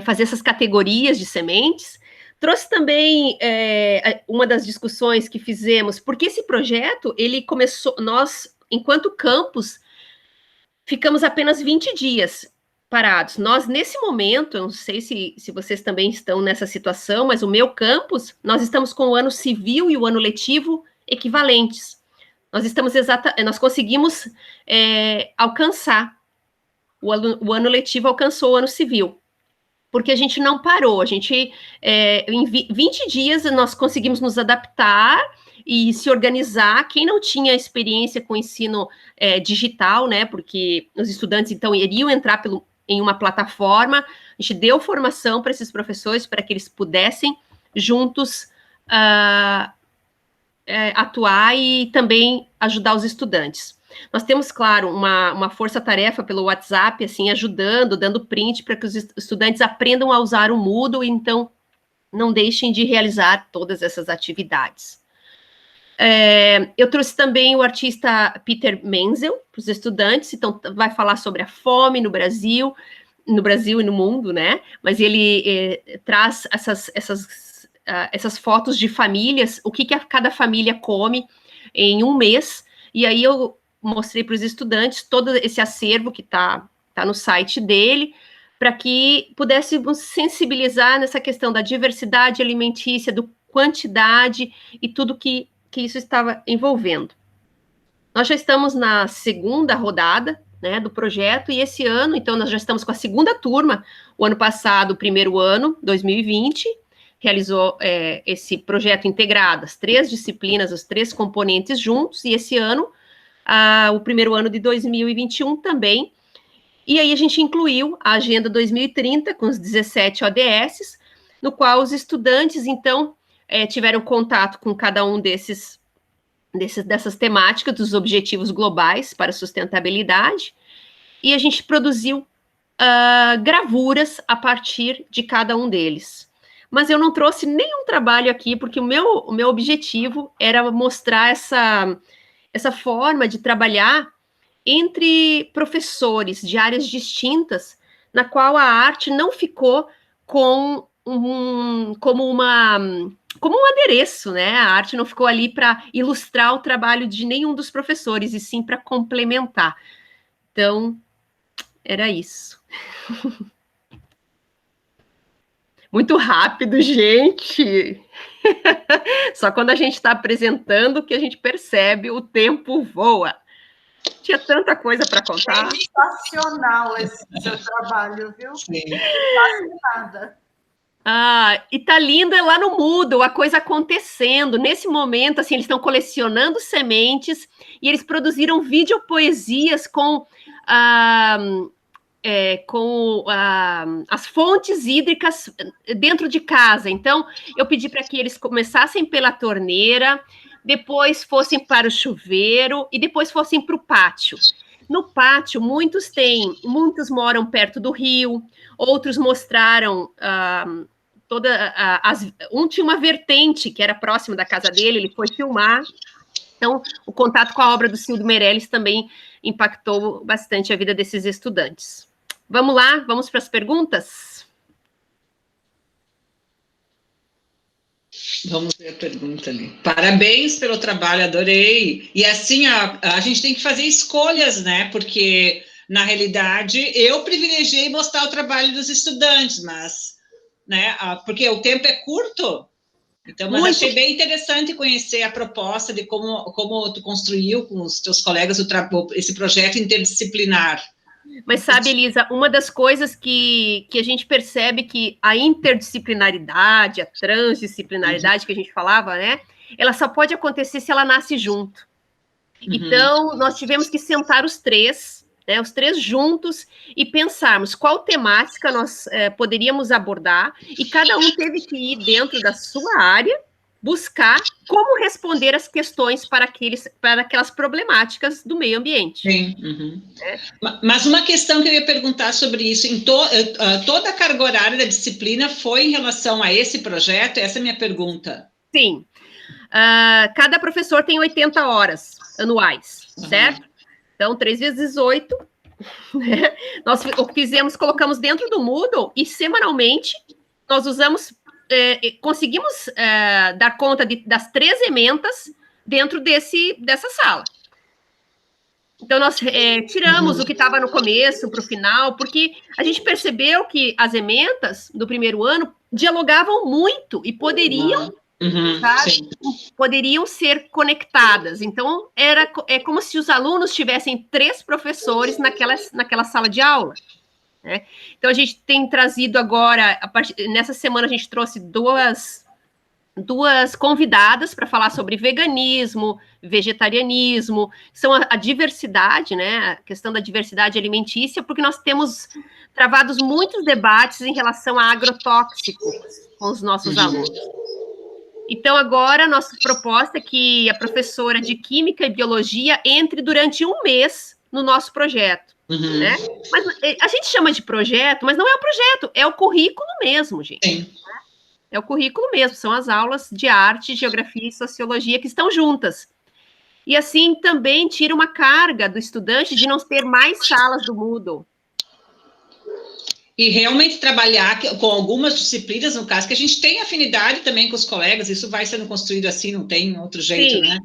fazer essas categorias de sementes. Trouxe também uma das discussões que fizemos, porque esse projeto, ele começou, nós, enquanto campus, ficamos apenas 20 dias parados. Nós, nesse momento, eu não sei se vocês também estão nessa situação, mas o meu campus, nós estamos com o ano civil e o ano letivo equivalentes. Nós conseguimos alcançar, o ano letivo alcançou o ano civil, porque a gente não parou, em 20 dias nós conseguimos nos adaptar e se organizar. Quem não tinha experiência com ensino digital, né, porque os estudantes, então, iriam entrar em uma plataforma, a gente deu formação para esses professores, para que eles pudessem juntos atuar e também ajudar os estudantes. Nós temos, claro, uma força-tarefa pelo WhatsApp, assim, ajudando, dando print para que os estudantes aprendam a usar o Moodle, então não deixem de realizar todas essas atividades. Eu trouxe também o artista Peter Menzel para os estudantes, então vai falar sobre a fome no Brasil e no mundo, né? Mas ele traz essas fotos de famílias, o que cada família come em um mês, e aí eu mostrei para os estudantes todo esse acervo que está no site dele, para que pudéssemos sensibilizar nessa questão da diversidade alimentícia, do quantidade e tudo que isso estava envolvendo. Nós já estamos na segunda rodada, né, do projeto, e esse ano, então, nós já estamos com a segunda turma. O ano passado, o primeiro ano, 2020, realizou esse projeto integrado, as 3 disciplinas, os 3 componentes juntos, e esse ano, o primeiro ano de 2021 também. E aí a gente incluiu a Agenda 2030, com os 17 ODS, no qual os estudantes, então, tiveram contato com cada um dessas temáticas, dos objetivos globais para a sustentabilidade, e a gente produziu gravuras a partir de cada um deles. Mas eu não trouxe nenhum trabalho aqui, porque o meu objetivo era mostrar essa forma de trabalhar entre professores de áreas distintas, na qual a arte não ficou como um adereço, né? A arte não ficou ali para ilustrar o trabalho de nenhum dos professores, e sim para complementar. Então, era isso. Muito rápido, gente. Só quando a gente está apresentando que a gente percebe, o tempo voa. Tinha tanta coisa para contar. Sensacional esse seu trabalho, viu? Sim. Fascinada. E tá lindo lá no Moodle, a coisa acontecendo. Nesse momento, assim, eles estão colecionando sementes e eles produziram videopoesias com as fontes hídricas dentro de casa. Então, eu pedi para que eles começassem pela torneira, depois fossem para o chuveiro e depois fossem para o pátio. No pátio, muitos moram perto do rio, outros mostraram um tinha uma vertente que era próxima da casa dele, ele foi filmar. Então, o contato com a obra do Cildo Meirelles também impactou bastante a vida desses estudantes. Vamos lá, vamos para as perguntas? Vamos ver a pergunta ali. Parabéns pelo trabalho, adorei. E assim, a gente tem que fazer escolhas, né? Porque, na realidade, eu privilegiei mostrar o trabalho dos estudantes, mas, né? Porque o tempo é curto. Então, mas achei bem interessante conhecer a proposta de como tu construiu com os teus colegas esse projeto interdisciplinar. Mas sabe, Elisa, uma das coisas que a gente percebe que a interdisciplinaridade, a transdisciplinaridade que a gente falava, né? Ela só pode acontecer se ela nasce junto. Então, nós tivemos que sentar os três juntos e pensarmos qual temática nós poderíamos abordar, e cada um teve que ir dentro da sua área buscar como responder as questões para aquelas problemáticas do meio ambiente. Sim. Mas uma questão que eu ia perguntar sobre isso, toda a carga horária da disciplina foi em relação a esse projeto? Essa é a minha pergunta. Sim. Cada professor tem 80 horas anuais, certo? Então, 3 vezes 8, né? Nós colocamos dentro do Moodle e semanalmente nós conseguimos dar conta das 3 ementas dentro dessa sala. Então, nós tiramos o que estava no começo para o final, porque a gente percebeu que as ementas do primeiro ano dialogavam muito e poderiam ser conectadas. Então, é como se os alunos tivessem 3 professores naquela sala de aula. Né? Então, a gente tem trazido agora, nessa semana a gente trouxe duas convidadas para falar sobre veganismo, vegetarianismo, são a diversidade, né? A questão da diversidade alimentícia, porque nós temos travado muitos debates em relação a agrotóxicos com os nossos alunos. Então, agora, a nossa proposta é que a professora de Química e Biologia entre durante 1 mês no nosso projeto. Né? Mas a gente chama de projeto, mas não é o projeto, é o currículo mesmo, gente. Sim. É o currículo mesmo, são as aulas de arte, geografia e sociologia que estão juntas. E assim também tira uma carga do estudante de não ter mais salas do Moodle. E realmente trabalhar com algumas disciplinas, no caso, que a gente tem afinidade também com os colegas, isso vai sendo construído assim, não tem outro jeito, Sim. né?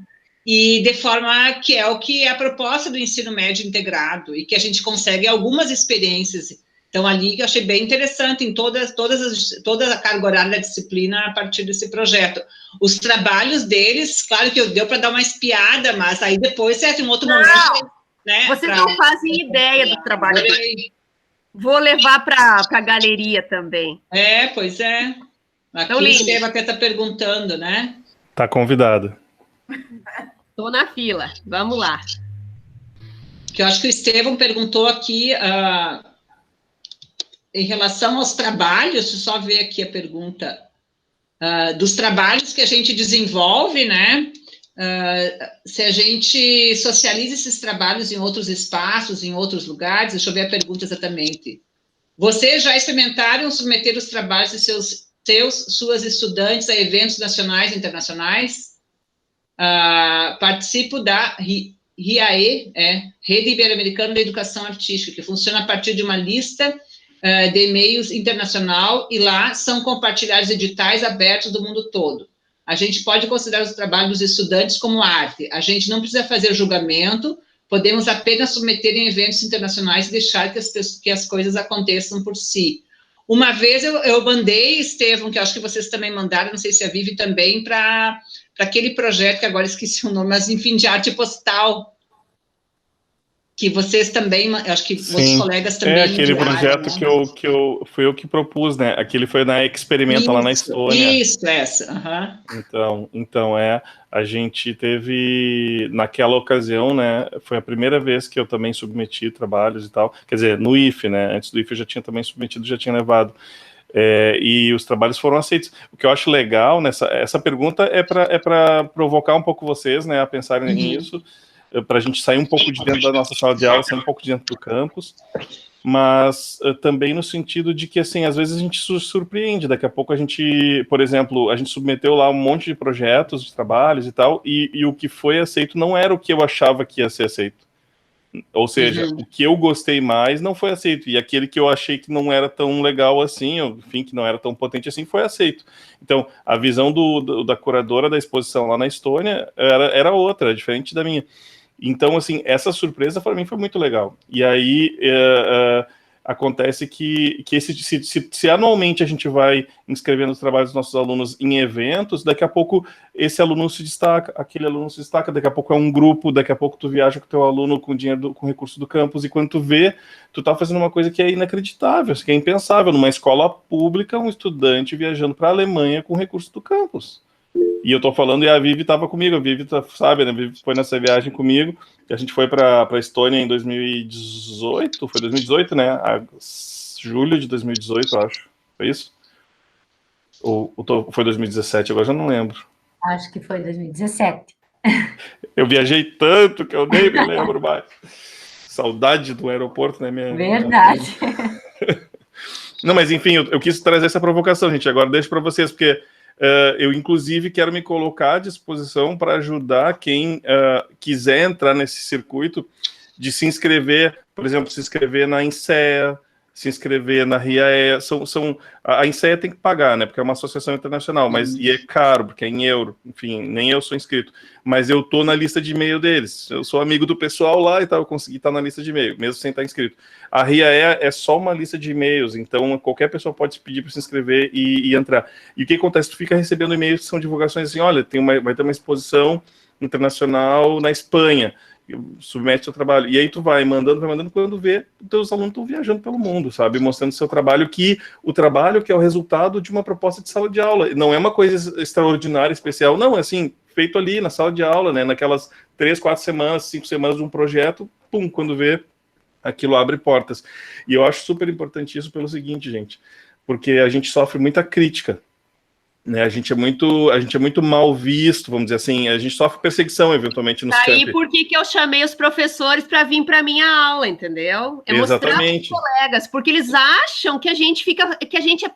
E de forma que é o que é a proposta do ensino médio integrado, e que a gente consegue algumas experiências. Então, ali, eu achei bem interessante em toda a carga horária da disciplina a partir desse projeto. Os trabalhos deles, claro que deu para dar uma espiada, mas aí depois, certo, em outro momento... Né, vocês não fazem ideia do trabalho deles. Vou levar para a galeria também. Pois é. Aqui o Estevam até está perguntando, né? Está convidado. Estou na fila, vamos lá. Que eu acho que o Estevam perguntou aqui em relação aos trabalhos, deixa eu só ver aqui a pergunta, dos trabalhos que a gente desenvolve, né? Se a gente socializa esses trabalhos em outros espaços, em outros lugares, deixa eu ver a pergunta exatamente. Vocês já experimentaram submeter os trabalhos de suas estudantes a eventos nacionais e internacionais? Participo da RIAE, Rede Ibero-Americana da Educação Artística, que funciona a partir de uma lista de e-mails internacional, e lá são compartilhados editais abertos do mundo todo. A gente pode considerar os trabalhos dos estudantes como arte. A gente não precisa fazer julgamento, podemos apenas submeter em eventos internacionais e deixar que as coisas aconteçam por si. Uma vez eu mandei, Estevam, que eu acho que vocês também mandaram, não sei se a Vivi também, para aquele projeto, que agora esqueci o nome, mas enfim, de arte postal, que vocês também, acho que Sim. outros colegas também. É aquele enviaram, projeto né? fui eu que propus, né? Aquele foi na Experimenta lá na Estônia. Isso, essa. Então a gente teve, naquela ocasião, né, foi a primeira vez que eu também submeti trabalhos e tal, quer dizer, no IFE, né, antes do IFE eu já tinha também submetido, já tinha levado, e os trabalhos foram aceitos. O que eu acho legal essa pergunta é para provocar um pouco vocês, né, a pensarem nisso, para a gente sair um pouco de dentro da nossa sala de aula, sair um pouco de dentro do campus, mas também no sentido de que, assim, às vezes a gente se surpreende, daqui a pouco a gente, por exemplo, a gente submeteu lá um monte de projetos, de trabalhos e tal, e o que foi aceito não era o que eu achava que ia ser aceito. Ou seja, o que eu gostei mais não foi aceito, e aquele que eu achei que não era tão legal assim, ou, enfim, que não era tão potente assim, foi aceito. Então, a visão da curadora da exposição lá na Estônia era outra, diferente da minha. Então, assim, essa surpresa para mim foi muito legal. E aí acontece que se anualmente a gente vai inscrevendo os trabalhos dos nossos alunos em eventos, daqui a pouco esse aluno se destaca, aquele aluno se destaca, daqui a pouco é um grupo, daqui a pouco tu viaja com o teu aluno com dinheiro, com recurso do campus, e quando tu vê, tu tá fazendo uma coisa que é inacreditável, que é impensável, numa escola pública, um estudante viajando para a Alemanha com recurso do campus. E eu tô falando, e a Vivi estava comigo, a Vivi sabe, né, a Vivi foi nessa viagem comigo, a gente foi para a Estônia em 2018, foi 2018, né, julho de 2018, eu acho, foi isso? Ou foi 2017, agora já não lembro. Acho que foi 2017. Eu viajei tanto que eu nem me lembro mais. Saudade do aeroporto, né, minha... Verdade. Não, mas enfim, eu quis trazer essa provocação, gente, agora deixo para vocês, porque... eu, inclusive, quero me colocar à disposição para ajudar quem quiser entrar nesse circuito de se inscrever, por exemplo, se inscrever na INSEA, se inscrever na RIAE. A INSEA tem que pagar, né, porque é uma associação internacional, mas e é caro, porque é em euro, enfim, nem eu sou inscrito, mas eu estou na lista de e-mail deles, eu sou amigo do pessoal lá e tal, eu consegui estar na lista de e-mail, mesmo sem estar inscrito. A RIAE é só uma lista de e-mails, então qualquer pessoa pode pedir para se inscrever e entrar. E o que acontece? Tu fica recebendo e-mails que são divulgações assim, olha, vai ter uma exposição internacional na Espanha, submete seu trabalho, e aí tu vai mandando, quando vê, os teus alunos estão viajando pelo mundo, sabe, mostrando seu trabalho, o trabalho que é o resultado de uma proposta de sala de aula, não é uma coisa extraordinária, especial, não, é assim, feito ali na sala de aula, né, naquelas 3, 4 semanas, 5 semanas de um projeto, pum, quando vê, aquilo abre portas. E eu acho super importante isso pelo seguinte, gente, porque a gente sofre muita crítica, né? A gente é muito mal visto, vamos dizer assim, a gente sofre perseguição, eventualmente, nos Aí, por que eu chamei os professores para vir para minha aula, entendeu? É exatamente. Mostrar para os colegas, porque eles acham que a gente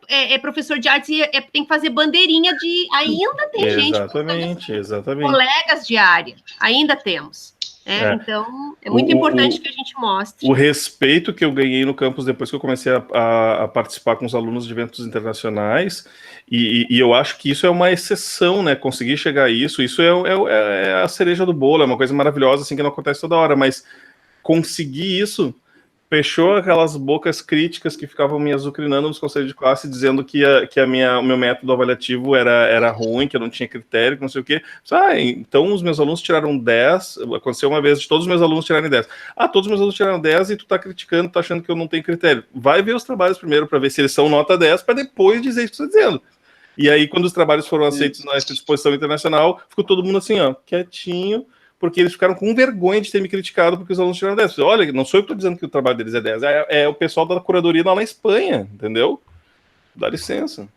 é professor de artes e tem que fazer bandeirinha de... Ainda tem Exatamente. Colegas de área, ainda temos. Então, é muito importante que a gente mostre. O respeito que eu ganhei no campus depois que eu comecei a participar com os alunos de eventos internacionais, e eu acho que isso é uma exceção, né? Conseguir chegar a isso é a cereja do bolo, é uma coisa maravilhosa, assim, que não acontece toda hora, mas conseguir isso fechou aquelas bocas críticas que ficavam me azucrinando nos conselhos de classe, dizendo que o meu método avaliativo era ruim, que eu não tinha critério, que não sei o quê. Então os meus alunos tiraram 10, aconteceu uma vez de todos os meus alunos tirarem 10. Todos os meus alunos tiraram 10 e tu tá criticando, tá achando que eu não tenho critério. Vai ver os trabalhos primeiro para ver se eles são nota 10, para depois dizer isso que você está dizendo. E aí, quando os trabalhos foram aceitos na exposição internacional, ficou todo mundo assim, ó, quietinho, porque eles ficaram com vergonha de ter me criticado porque os alunos tiraram 10. Olha, não sou eu que estou dizendo que o trabalho deles é 10, é o pessoal da curadoria lá na Espanha, entendeu? Dá licença.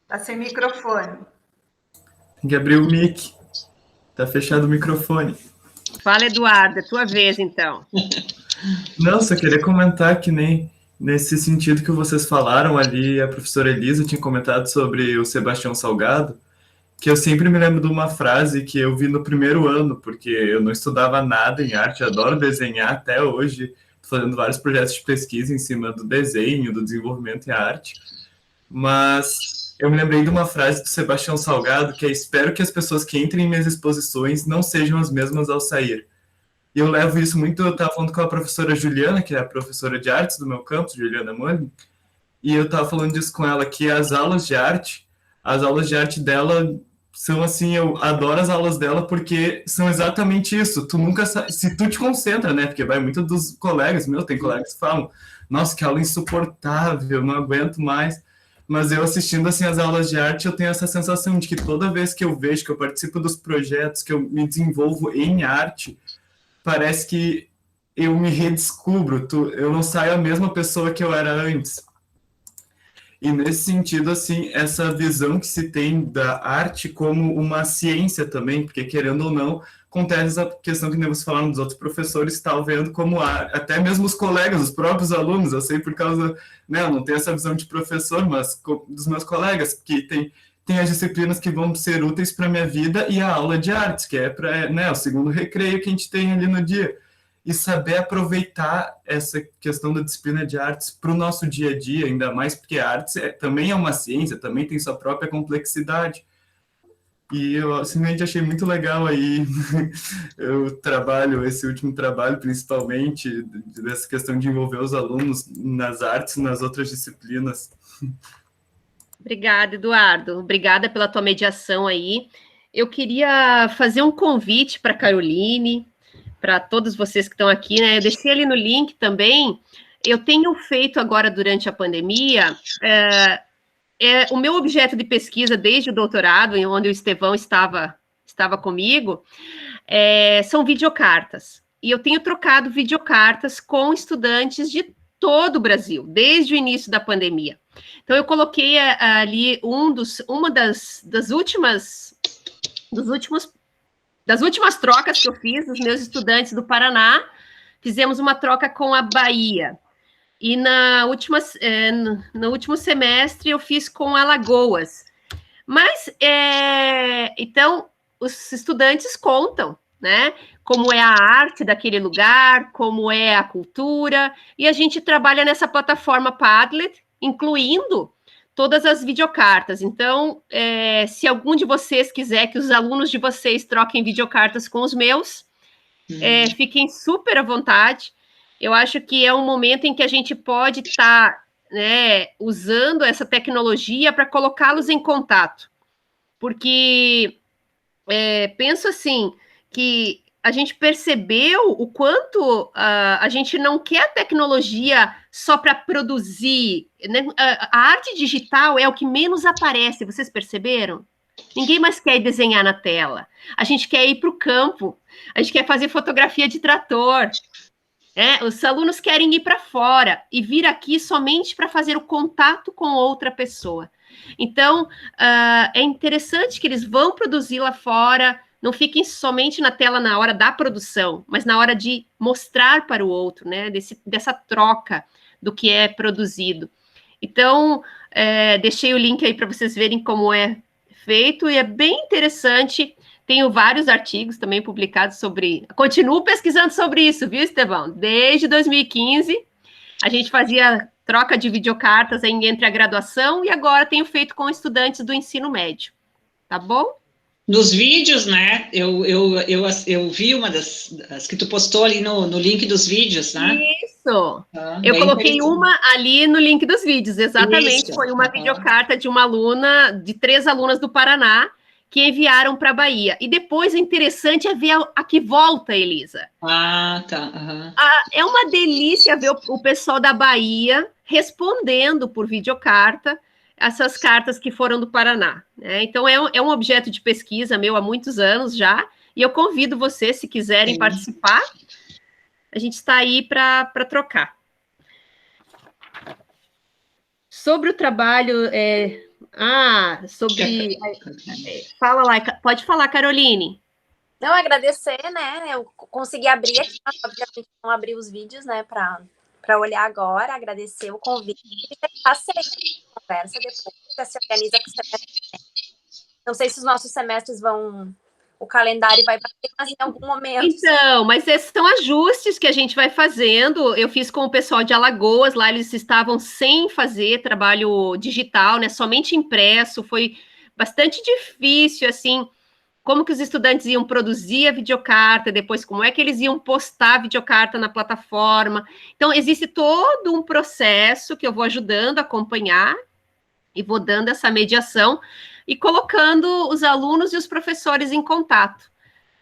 Tá sem microfone. Tem que abrir o mic. Tá fechado o microfone. Fala, Eduardo, é tua vez, então. Não, só queria comentar que nem nesse sentido que vocês falaram ali, a professora Elisa tinha comentado sobre o Sebastião Salgado, que eu sempre me lembro de uma frase que eu vi no primeiro ano, porque eu não estudava nada em arte, adoro desenhar até hoje, estou fazendo vários projetos de pesquisa em cima do desenho, do desenvolvimento em arte, mas eu me lembrei de uma frase do Sebastião Salgado, que é: espero que as pessoas que entrem em minhas exposições não sejam as mesmas ao sair. E eu levo isso muito, eu estava falando com a professora Juliana, que é a professora de artes do meu campus, Juliana Mullen, e eu estava falando disso com ela, que as aulas de arte dela são assim, eu adoro as aulas dela porque são exatamente isso. Tu nunca sabe, se tu te concentra, né? Porque vai muito dos colegas, tem colegas que falam, nossa, que aula insuportável, não aguento mais. Mas eu assistindo assim as aulas de arte, eu tenho essa sensação de que toda vez que eu vejo, que eu participo dos projetos, que eu me desenvolvo em arte, parece que eu me redescubro, eu não saio a mesma pessoa que eu era antes. E nesse sentido, assim, essa visão que se tem da arte como uma ciência também, porque querendo ou não, acontece a questão que nem você falaram dos outros professores, estão vendo como até mesmo os colegas, os próprios alunos, eu sei por causa, né, eu não tenho essa visão de professor, mas dos meus colegas, que tem as disciplinas que vão ser úteis para a minha vida e a aula de artes, que é para, né, o segundo recreio que a gente tem ali no dia. E saber aproveitar essa questão da disciplina de artes para o nosso dia a dia, ainda mais porque a arte também é uma ciência, também tem sua própria complexidade. E eu simplesmente achei muito legal aí esse último trabalho, principalmente, dessa questão de envolver os alunos nas artes, nas outras disciplinas. Obrigada, Eduardo. Obrigada pela tua mediação aí. Eu queria fazer um convite para a Caroline, para todos vocês que estão aqui, né? Eu deixei ali no link também. Eu tenho feito agora, durante a pandemia, o meu objeto de pesquisa desde o doutorado, onde o Estevão estava comigo, são videocartas. E eu tenho trocado videocartas com estudantes de todo o Brasil, desde o início da pandemia. Então, eu coloquei ali uma das últimas trocas que eu fiz dos meus estudantes do Paraná. Fizemos uma troca com a Bahia. E no último semestre eu fiz com Alagoas. Mas, então, os estudantes contam, né? Como é a arte daquele lugar, como é a cultura. E a gente trabalha nessa plataforma Padlet, incluindo todas as videocartas. Então, se algum de vocês quiser que os alunos de vocês troquem videocartas com os meus, fiquem super à vontade. Eu acho que é um momento em que a gente pode estar, né, usando essa tecnologia para colocá-los em contato. Porque penso assim, que a gente percebeu o quanto a gente não quer a tecnologia só para produzir, né? A arte digital é o que menos aparece, vocês perceberam? Ninguém mais quer desenhar na tela. A gente quer ir para o campo, a gente quer fazer fotografia de trator. Os alunos querem ir para fora e vir aqui somente para fazer o contato com outra pessoa. Então, é interessante que eles vão produzir lá fora, não fiquem somente na tela na hora da produção, mas na hora de mostrar para o outro, né, dessa troca do que é produzido. Então, deixei o link aí para vocês verem como é feito, e é bem interessante. Tenho vários artigos também publicados sobre... Continuo pesquisando sobre isso, viu, Estevão? Desde 2015, a gente fazia troca de videocartas entre a graduação, e agora tenho feito com estudantes do ensino médio. Tá bom? Nos vídeos, né? Eu vi uma das que tu postou ali no link dos vídeos, né? Isso! Eu coloquei uma ali no link dos vídeos, exatamente. Isso. Foi uma videocarta de uma aluna, de 3 alunas do Paraná, que enviaram para a Bahia. E depois o interessante é ver a que volta, Elisa. Ah, tá. É uma delícia ver o pessoal da Bahia respondendo por videocarta essas cartas que foram do Paraná, né? Então, é um objeto de pesquisa meu há muitos anos já, e eu convido vocês, se quiserem participar, a gente está aí para trocar. Sobre o trabalho... Fala lá, pode falar, Caroline. Não, agradecer, né? Eu consegui abrir aqui, obviamente não abri os vídeos, né, para olhar agora, agradecer o convite e passei a conversa depois, se organiza com o semestre. Não sei se os nossos semestres o calendário vai bater, mas em algum momento... Então, mas esses são ajustes que a gente vai fazendo. Eu fiz com o pessoal de Alagoas, lá eles estavam sem fazer trabalho digital, né, somente impresso, foi bastante difícil, assim, como que os estudantes iam produzir a videocarta, depois como é que eles iam postar a videocarta na plataforma. Então, existe todo um processo que eu vou ajudando a acompanhar e vou dando essa mediação. e colocando os alunos e os professores em contato.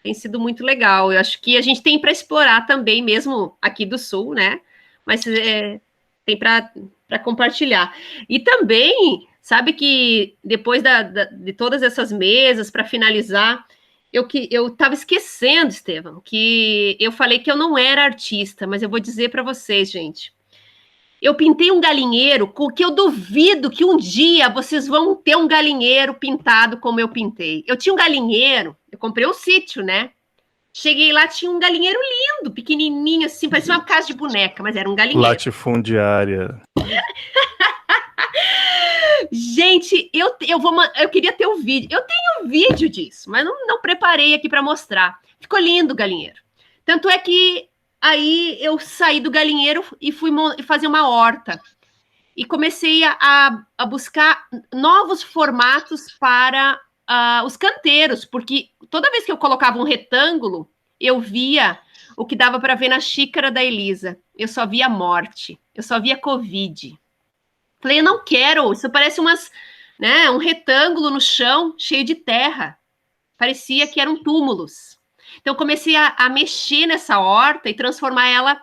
Tem sido muito legal. Eu acho que a gente tem para explorar também, mesmo aqui do Sul, né? Mas tem para compartilhar. E também, sabe que depois de todas essas mesas, para finalizar, eu estava esquecendo, Estevam, que eu falei que eu não era artista, mas eu vou dizer para vocês, gente. Eu pintei um galinheiro, que eu duvido que um dia vocês vão ter um galinheiro pintado como eu pintei. Eu tinha um galinheiro, eu comprei um sítio, né? Cheguei lá, tinha um galinheiro lindo, pequenininho, assim, parecia uma casa de boneca, mas era um galinheiro. Latifundiária. Gente, eu queria ter um vídeo. Eu tenho um vídeo disso, mas não preparei aqui para mostrar. Ficou lindo o galinheiro. Tanto é que aí eu saí do galinheiro e fui fazer uma horta. E comecei a buscar novos formatos para os canteiros, porque toda vez que eu colocava um retângulo, eu via o que dava para ver na xícara da Elisa. Eu só via morte, eu só via Covid. Falei, eu não quero, isso parece um retângulo no chão cheio de terra. Parecia que eram túmulos. Então, comecei a mexer nessa horta e transformar ela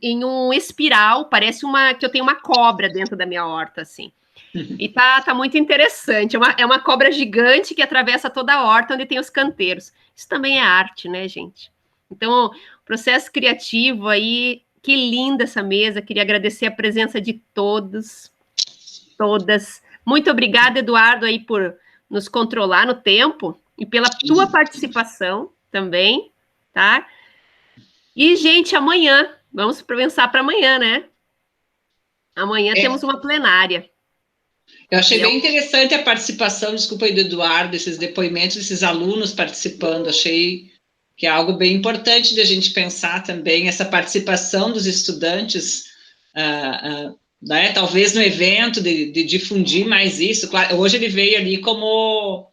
em um espiral. Parece que eu tenho uma cobra dentro da minha horta, assim. E tá muito interessante. É uma cobra gigante que atravessa toda a horta onde tem os canteiros. Isso também é arte, né, gente? Então, processo criativo aí. Que linda essa mesa. Queria agradecer a presença de todos, todas. Muito obrigada, Eduardo, aí por nos controlar no tempo. E pela tua participação também, tá? E, gente, amanhã, vamos pensar para amanhã, né? Amanhã temos uma plenária. Eu achei bem interessante a participação, desculpa aí, do Eduardo, esses depoimentos, esses alunos participando, achei que é algo bem importante de a gente pensar também, essa participação dos estudantes, né, talvez no evento, de difundir mais isso. Claro, hoje ele veio ali como,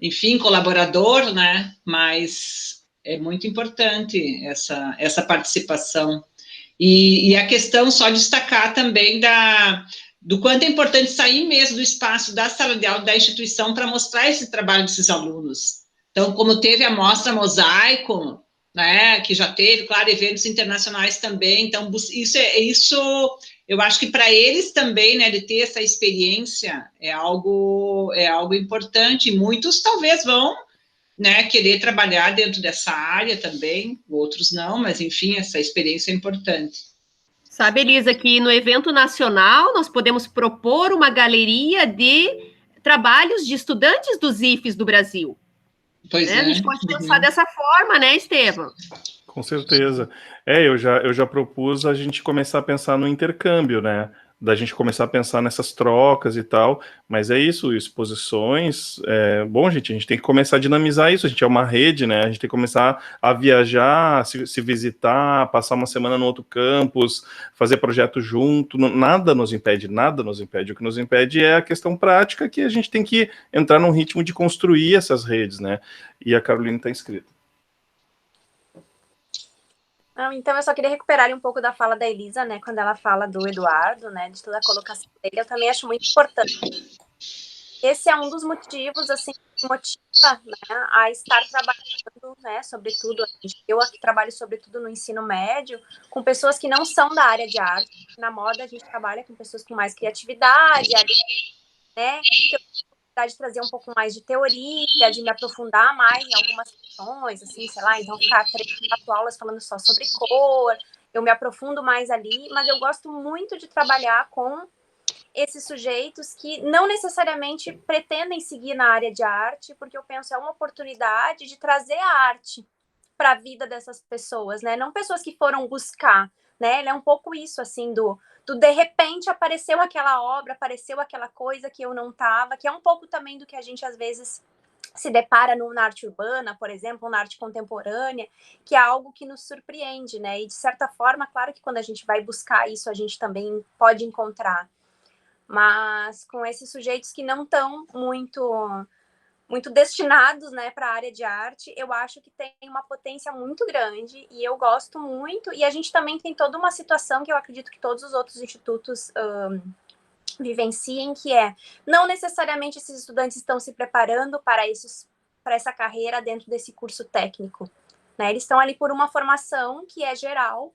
enfim, colaborador, né, mas é muito importante essa participação. E a questão, só destacar também do quanto é importante sair mesmo do espaço da sala de aula da instituição para mostrar esse trabalho desses alunos. Então, como teve a mostra Mosaico, né, que já teve, claro, eventos internacionais também, então, isso eu acho que para eles também, né, de ter essa experiência, é algo importante, e muitos talvez vão, né, querer trabalhar dentro dessa área também, outros não, mas, enfim, essa experiência é importante. Sabe, Elisa, que no evento nacional nós podemos propor uma galeria de trabalhos de estudantes dos IFES do Brasil. Pois A gente pode pensar dessa forma, né, Estevam? Com certeza. Eu já propus a gente começar a pensar no intercâmbio, né? Da gente começar a pensar nessas trocas e tal, mas é isso, exposições, bom, gente, a gente tem que começar a dinamizar isso, a gente é uma rede, né, a gente tem que começar a viajar, se visitar, passar uma semana no outro campus, fazer projeto junto, nada nos impede, o que nos impede é a questão prática, que a gente tem que entrar num ritmo de construir essas redes, né, e a Carolina está inscrita. Então, eu só queria recuperar um pouco da fala da Elisa, né, quando ela fala do Eduardo, né, de toda a colocação dele, eu também acho muito importante. Esse é um dos motivos, assim, que motiva, né, a estar trabalhando, né, sobretudo, eu aqui trabalho sobretudo no ensino médio, com pessoas que não são da área de arte. Na moda, a gente trabalha com pessoas com mais criatividade, né, que eu de trazer um pouco mais de teoria, de me aprofundar mais em algumas questões, assim, sei lá, então ficar 3, 4 aulas falando só sobre cor, eu me aprofundo mais ali, mas eu gosto muito de trabalhar com esses sujeitos que não necessariamente pretendem seguir na área de arte, porque eu penso é uma oportunidade de trazer a arte para a vida dessas pessoas, né? Não pessoas que foram buscar, né? É um pouco isso, assim, do de repente apareceu aquela obra, apareceu aquela coisa que eu não tava, que é um pouco também do que a gente às vezes se depara na arte urbana, por exemplo, na arte contemporânea, que é algo que nos surpreende, né? E de certa forma, claro que quando a gente vai buscar isso, a gente também pode encontrar. Mas com esses sujeitos que não estão muito destinados, né, para a área de arte, eu acho que tem uma potência muito grande e eu gosto muito. E a gente também tem toda uma situação que eu acredito que todos os outros institutos vivenciem, que não necessariamente esses estudantes estão se preparando para essa carreira dentro desse curso técnico, né? Eles estão ali por uma formação que é geral,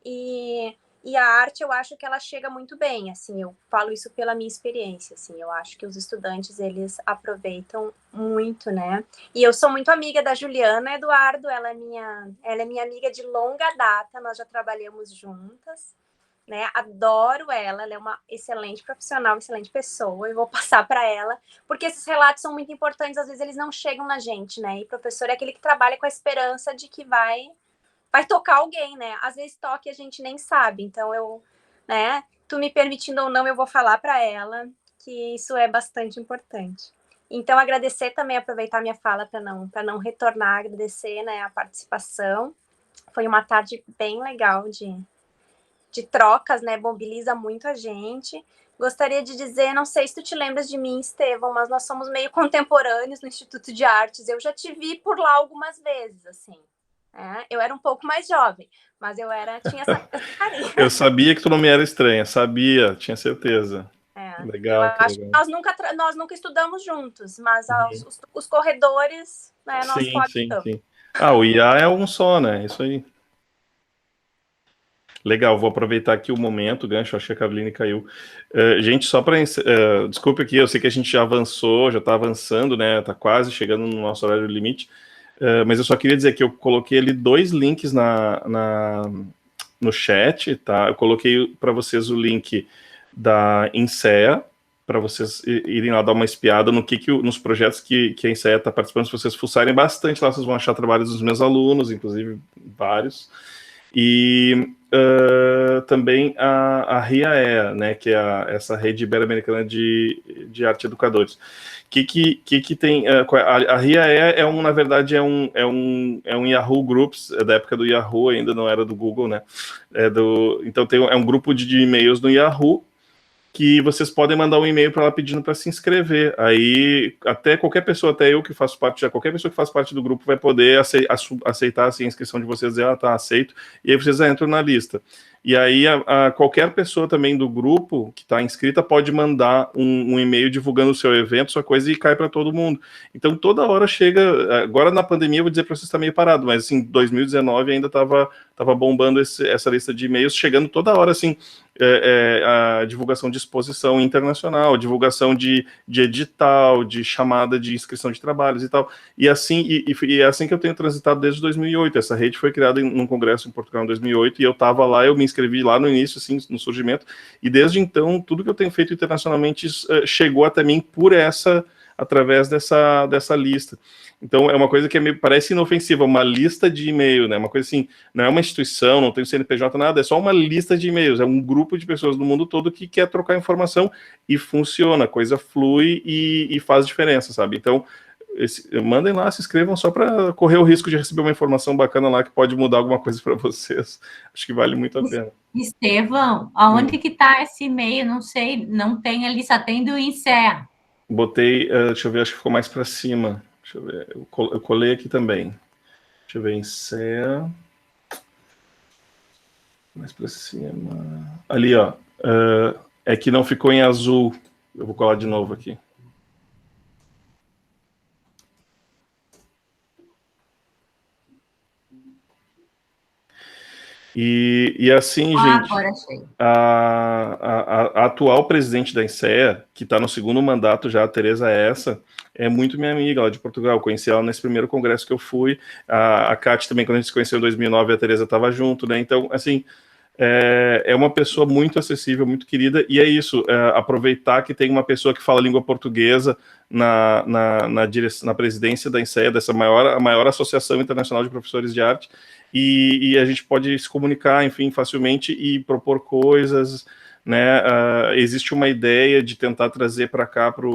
e a arte, eu acho que ela chega muito bem, assim, eu falo isso pela minha experiência, assim, eu acho que os estudantes, eles aproveitam muito, né? E eu sou muito amiga da Juliana Eduardo, ela é minha amiga de longa data, nós já trabalhamos juntas, né? Adoro ela é uma excelente profissional, excelente pessoa, eu vou passar para ela, porque esses relatos são muito importantes, às vezes eles não chegam na gente, né? E professor é aquele que trabalha com a esperança de que vai tocar alguém, né? Às vezes toca e a gente nem sabe. Então, né? Tu me permitindo ou não, eu vou falar para ela que isso é bastante importante. Então, agradecer também, aproveitar minha fala para não retornar, agradecer, né, a participação. Foi uma tarde bem legal de trocas, né? Mobiliza muito a gente. Gostaria de dizer, não sei se tu te lembras de mim, Estevão, mas nós somos meio contemporâneos no Instituto de Artes. Eu já te vi por lá algumas vezes, assim. Eu era um pouco mais jovem, mas tinha essa carinha. Eu sabia que tu não me era estranha, sabia, tinha certeza. Legal. Eu acho que nós nunca estudamos juntos, mas os corredores, né, nós coabitamos. Sim. O IA é um só, né? Isso aí. Legal, vou aproveitar aqui o momento, o gancho, acho que a Caroline caiu. Gente, só para... desculpe aqui, eu sei que a gente já avançou, já está avançando, né? Está quase chegando no nosso horário limite. Mas eu só queria dizer que eu coloquei ali 2 links no chat, tá? Eu coloquei para vocês o link da INSEA, para vocês irem lá dar uma espiada nos projetos que a INSEA está participando. Se vocês fuçarem bastante lá, vocês vão achar trabalhos dos meus alunos, inclusive vários. E também a RIAE, né, que é essa rede ibero-americana de arte educadores. Que tem a RIAE na verdade é um Yahoo Groups, da época do Yahoo, ainda não era do Google, né? Então é um grupo de e-mails no Yahoo que vocês podem mandar um e-mail para ela pedindo para se inscrever. Aí até qualquer pessoa, até eu que faço parte, qualquer pessoa que faz parte do grupo vai poder aceitar assim, a inscrição de vocês, dizer, tá aceito, e aí vocês entram na lista. E aí qualquer pessoa também do grupo que está inscrita pode mandar um e-mail divulgando o seu evento, sua coisa, e cai para todo mundo. Então toda hora chega, agora na pandemia eu vou dizer para vocês está meio parado, mas assim, 2019 ainda estava bombando essa lista de e-mails, chegando toda hora assim, a divulgação de exposição internacional, divulgação de edital, de chamada de inscrição de trabalhos e tal. E assim, é assim que eu tenho transitado desde 2008. Essa rede foi criada num congresso em Portugal em 2008, e eu estava lá, eu me inscrevi lá no início, assim, no surgimento, e desde então, tudo que eu tenho feito internacionalmente chegou até mim através dessa lista. Então, é uma coisa que parece inofensiva, uma lista de e-mail, né? Uma coisa assim, não é uma instituição, não tem o CNPJ, nada, é só uma lista de e-mails, é um grupo de pessoas do mundo todo que quer trocar informação, e funciona, a coisa flui e faz diferença, sabe? Então, mandem lá, se inscrevam só para correr o risco de receber uma informação bacana lá que pode mudar alguma coisa para vocês. Acho que vale muito a pena. Estevão, aonde que está esse e-mail? Não sei, não tem ali, só tem do INSEA. Botei, deixa eu ver, acho que ficou mais para cima. Deixa eu ver, eu colei aqui também. Deixa eu ver, INSEA. Mais para cima. Ali, ó. É que não ficou em azul. Eu vou colar de novo aqui. E assim, gente, agora achei. A atual presidente da INSEA, que está no 2º mandato já, a Teresa Essa, é muito minha amiga, ela é de Portugal. Eu conheci ela nesse primeiro congresso que eu fui. A Cátia também, quando a gente se conheceu em 2009, a Teresa estava junto, né? Então, assim, é uma pessoa muito acessível, muito querida, e é isso, aproveitar que tem uma pessoa que fala língua portuguesa na presidência da INSEA, a maior associação internacional de professores de arte, e a gente pode se comunicar, enfim, facilmente e propor coisas, né? Existe uma ideia de tentar trazer para cá para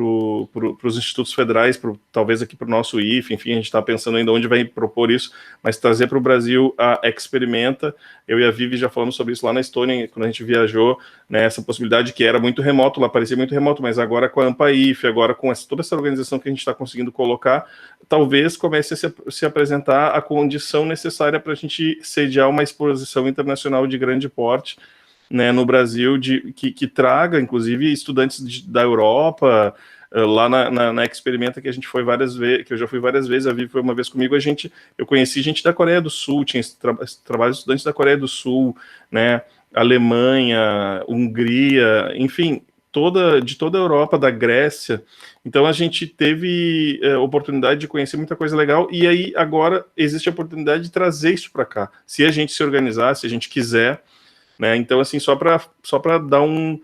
os institutos federais, talvez aqui para o nosso IFE, enfim, a gente está pensando ainda onde vai propor isso, mas trazer para o Brasil a Experimenta. Eu e a Vivi já falamos sobre isso lá na Estônia, quando a gente viajou, né, essa possibilidade que era muito remoto, lá parecia muito remoto, mas agora com a AMPA-IFE, agora com toda essa organização que a gente está conseguindo colocar, talvez comece a se apresentar a condição necessária para a gente sediar uma exposição internacional de grande porte, né, no Brasil que traga, inclusive, estudantes da Europa. Lá na Experimenta, que a gente foi várias vezes, que eu já fui várias vezes, a Vivi foi uma vez comigo, eu conheci gente da Coreia do Sul, tinha trabalho de estudantes da Coreia do Sul, né, Alemanha, Hungria, enfim, de toda a Europa, da Grécia. Então a gente teve oportunidade de conhecer muita coisa legal, e aí agora existe a oportunidade de trazer isso para cá, se a gente se organizar, se a gente quiser, né. Então, assim, só para dar um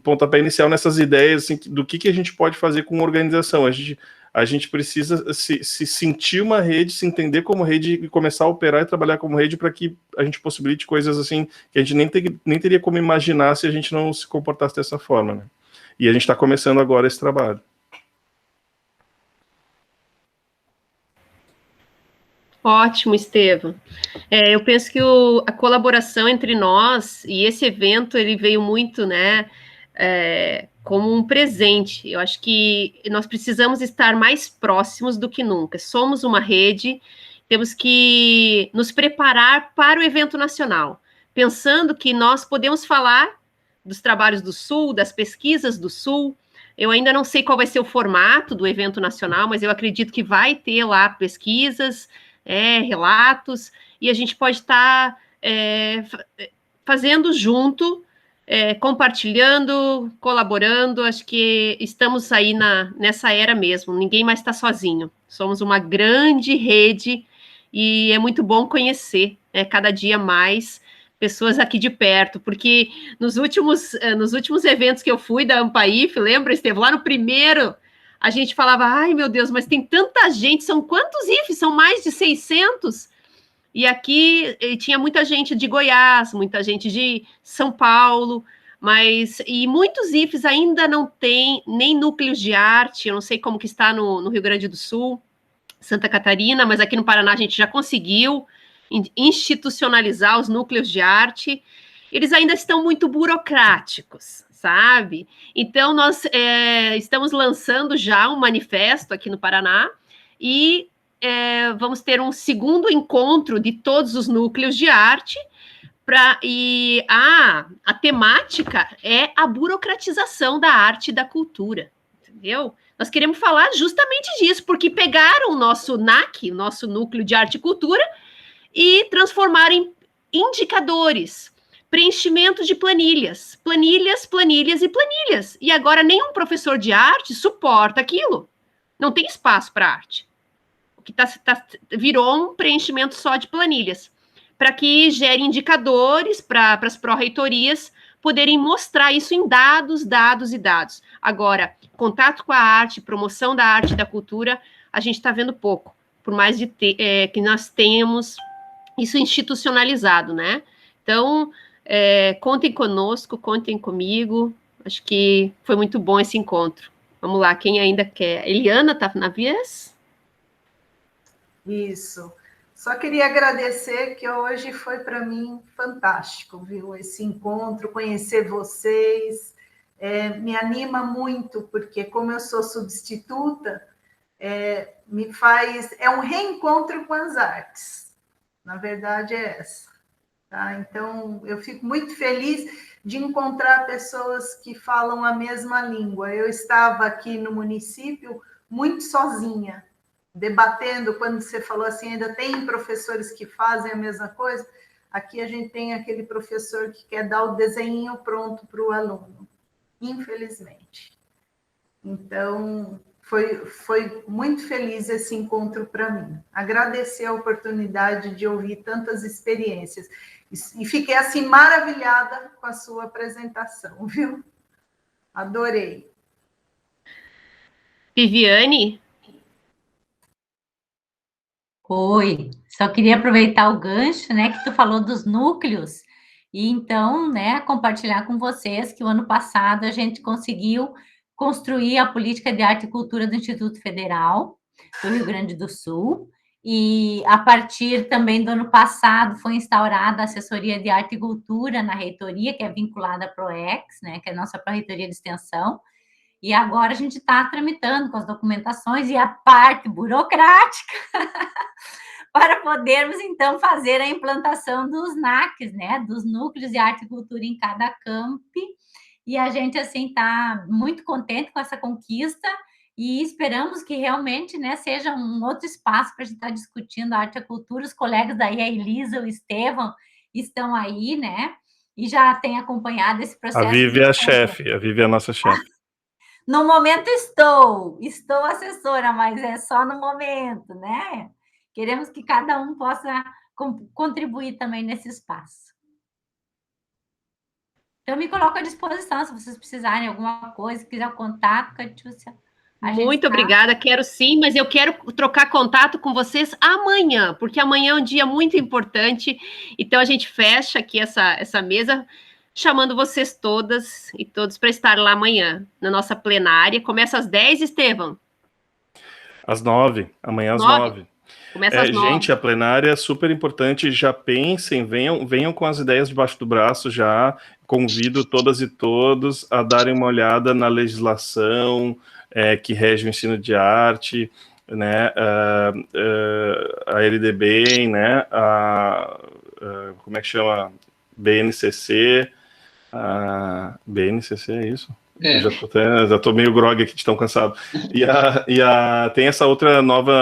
pontapé inicial nessas ideias, assim, do que a gente pode fazer com organização. A gente precisa se sentir uma rede, se entender como rede e começar a operar e trabalhar como rede para que a gente possibilite coisas assim que a gente nem teria como imaginar se a gente não se comportasse dessa forma, né? E a gente está começando agora esse trabalho. Ótimo, Estevam. Eu penso que a colaboração entre nós e esse evento, ele veio muito, né, como um presente. Eu acho que nós precisamos estar mais próximos do que nunca. Somos uma rede, temos que nos preparar para o evento nacional, pensando que nós podemos falar dos trabalhos do Sul, das pesquisas do Sul. Eu ainda não sei qual vai ser o formato do evento nacional, mas eu acredito que vai ter lá pesquisas, relatos, e a gente pode estar fazendo junto, compartilhando, colaborando. Acho que estamos aí nessa era mesmo, ninguém mais está sozinho, somos uma grande rede, e é muito bom conhecer cada dia mais pessoas aqui de perto, porque nos últimos eventos que eu fui da Ampaif, lembra, Estevam, lá no primeiro, a gente falava, ai meu Deus, mas tem tanta gente, são quantos IFES? São mais de 600? E aqui tinha muita gente de Goiás, muita gente de São Paulo, e muitos IFES ainda não têm nem núcleos de arte. Eu não sei como que está no Rio Grande do Sul, Santa Catarina, mas aqui no Paraná a gente já conseguiu institucionalizar os núcleos de arte. Eles ainda estão muito burocráticos, sabe? Então, nós estamos lançando já um manifesto aqui no Paraná e vamos ter um segundo encontro de todos os núcleos de arte, e a temática é a burocratização da arte e da cultura, entendeu? Nós queremos falar justamente disso, porque pegaram o nosso NAC, o nosso Núcleo de Arte e Cultura, e transformaram em indicadores, preenchimento de planilhas, e planilhas. E agora nenhum professor de arte suporta aquilo. Não tem espaço para arte. O que virou um preenchimento só de planilhas, para que gere indicadores para as pró-reitorias poderem mostrar isso em dados. Agora, contato com a arte, promoção da arte e da cultura, a gente está vendo pouco, por mais que nós tenhamos isso institucionalizado, né? Então, contem conosco, contem comigo. Acho que foi muito bom esse encontro. Vamos lá, quem ainda quer? Eliana, está na vez? Isso. Só queria agradecer, que hoje foi para mim fantástico, viu? Esse encontro, conhecer vocês, me anima muito, porque como eu sou substituta, é um reencontro com as artes. Na verdade é essa. Tá? Então, eu fico muito feliz de encontrar pessoas que falam a mesma língua. Eu estava aqui no município muito sozinha, debatendo, quando você falou assim, ainda tem professores que fazem a mesma coisa. Aqui a gente tem aquele professor que quer dar o desenho pronto para o aluno, infelizmente. Então, foi muito feliz esse encontro para mim. Agradecer a oportunidade de ouvir tantas experiências. E fiquei, assim, maravilhada com a sua apresentação, viu? Adorei. Viviane? Oi, só queria aproveitar o gancho, né, que tu falou dos núcleos, e então, né, compartilhar com vocês que o ano passado a gente conseguiu construir a política de arte e cultura do Instituto Federal do Rio Grande do Sul, e a partir também do ano passado foi instaurada a assessoria de arte e cultura na reitoria, que é vinculada à PROEX, né, que é a nossa pró-reitoria de extensão. E agora a gente está tramitando com as documentações e a parte burocrática para podermos, então, fazer a implantação dos NACs, né, dos Núcleos de Arte e Cultura em cada campi, e a gente, assim, está muito contente com essa conquista, e esperamos que realmente, né, seja um outro espaço para a gente estar discutindo a arte e a cultura. Os colegas daí, a Elisa, o Estevão, estão aí, né, e já têm acompanhado esse processo. A Vivi é a chefe, a Vivi é a nossa chefe. No momento estou assessora, mas é só no momento, né? Queremos que cada um possa contribuir também nesse espaço. Então, me coloco à disposição, se vocês precisarem de alguma coisa, quiser o contato, Catiúcia. Muito obrigada, quero sim, mas eu quero trocar contato com vocês amanhã, porque amanhã é um dia muito importante, então a gente fecha aqui essa mesa, chamando vocês todas e todos para estar lá amanhã, na nossa plenária. Começa às 10, Estevão? Às 9, amanhã às 9. Começa às 9. Gente, a plenária é super importante, já pensem, venham com as ideias debaixo do braço já, convido todas e todos a darem uma olhada na legislação que rege o ensino de arte, né, a LDB, né, como é que chama? BNCC, BNCC é isso? Eu já tô meio grog aqui de tão cansado. Tem essa outra nova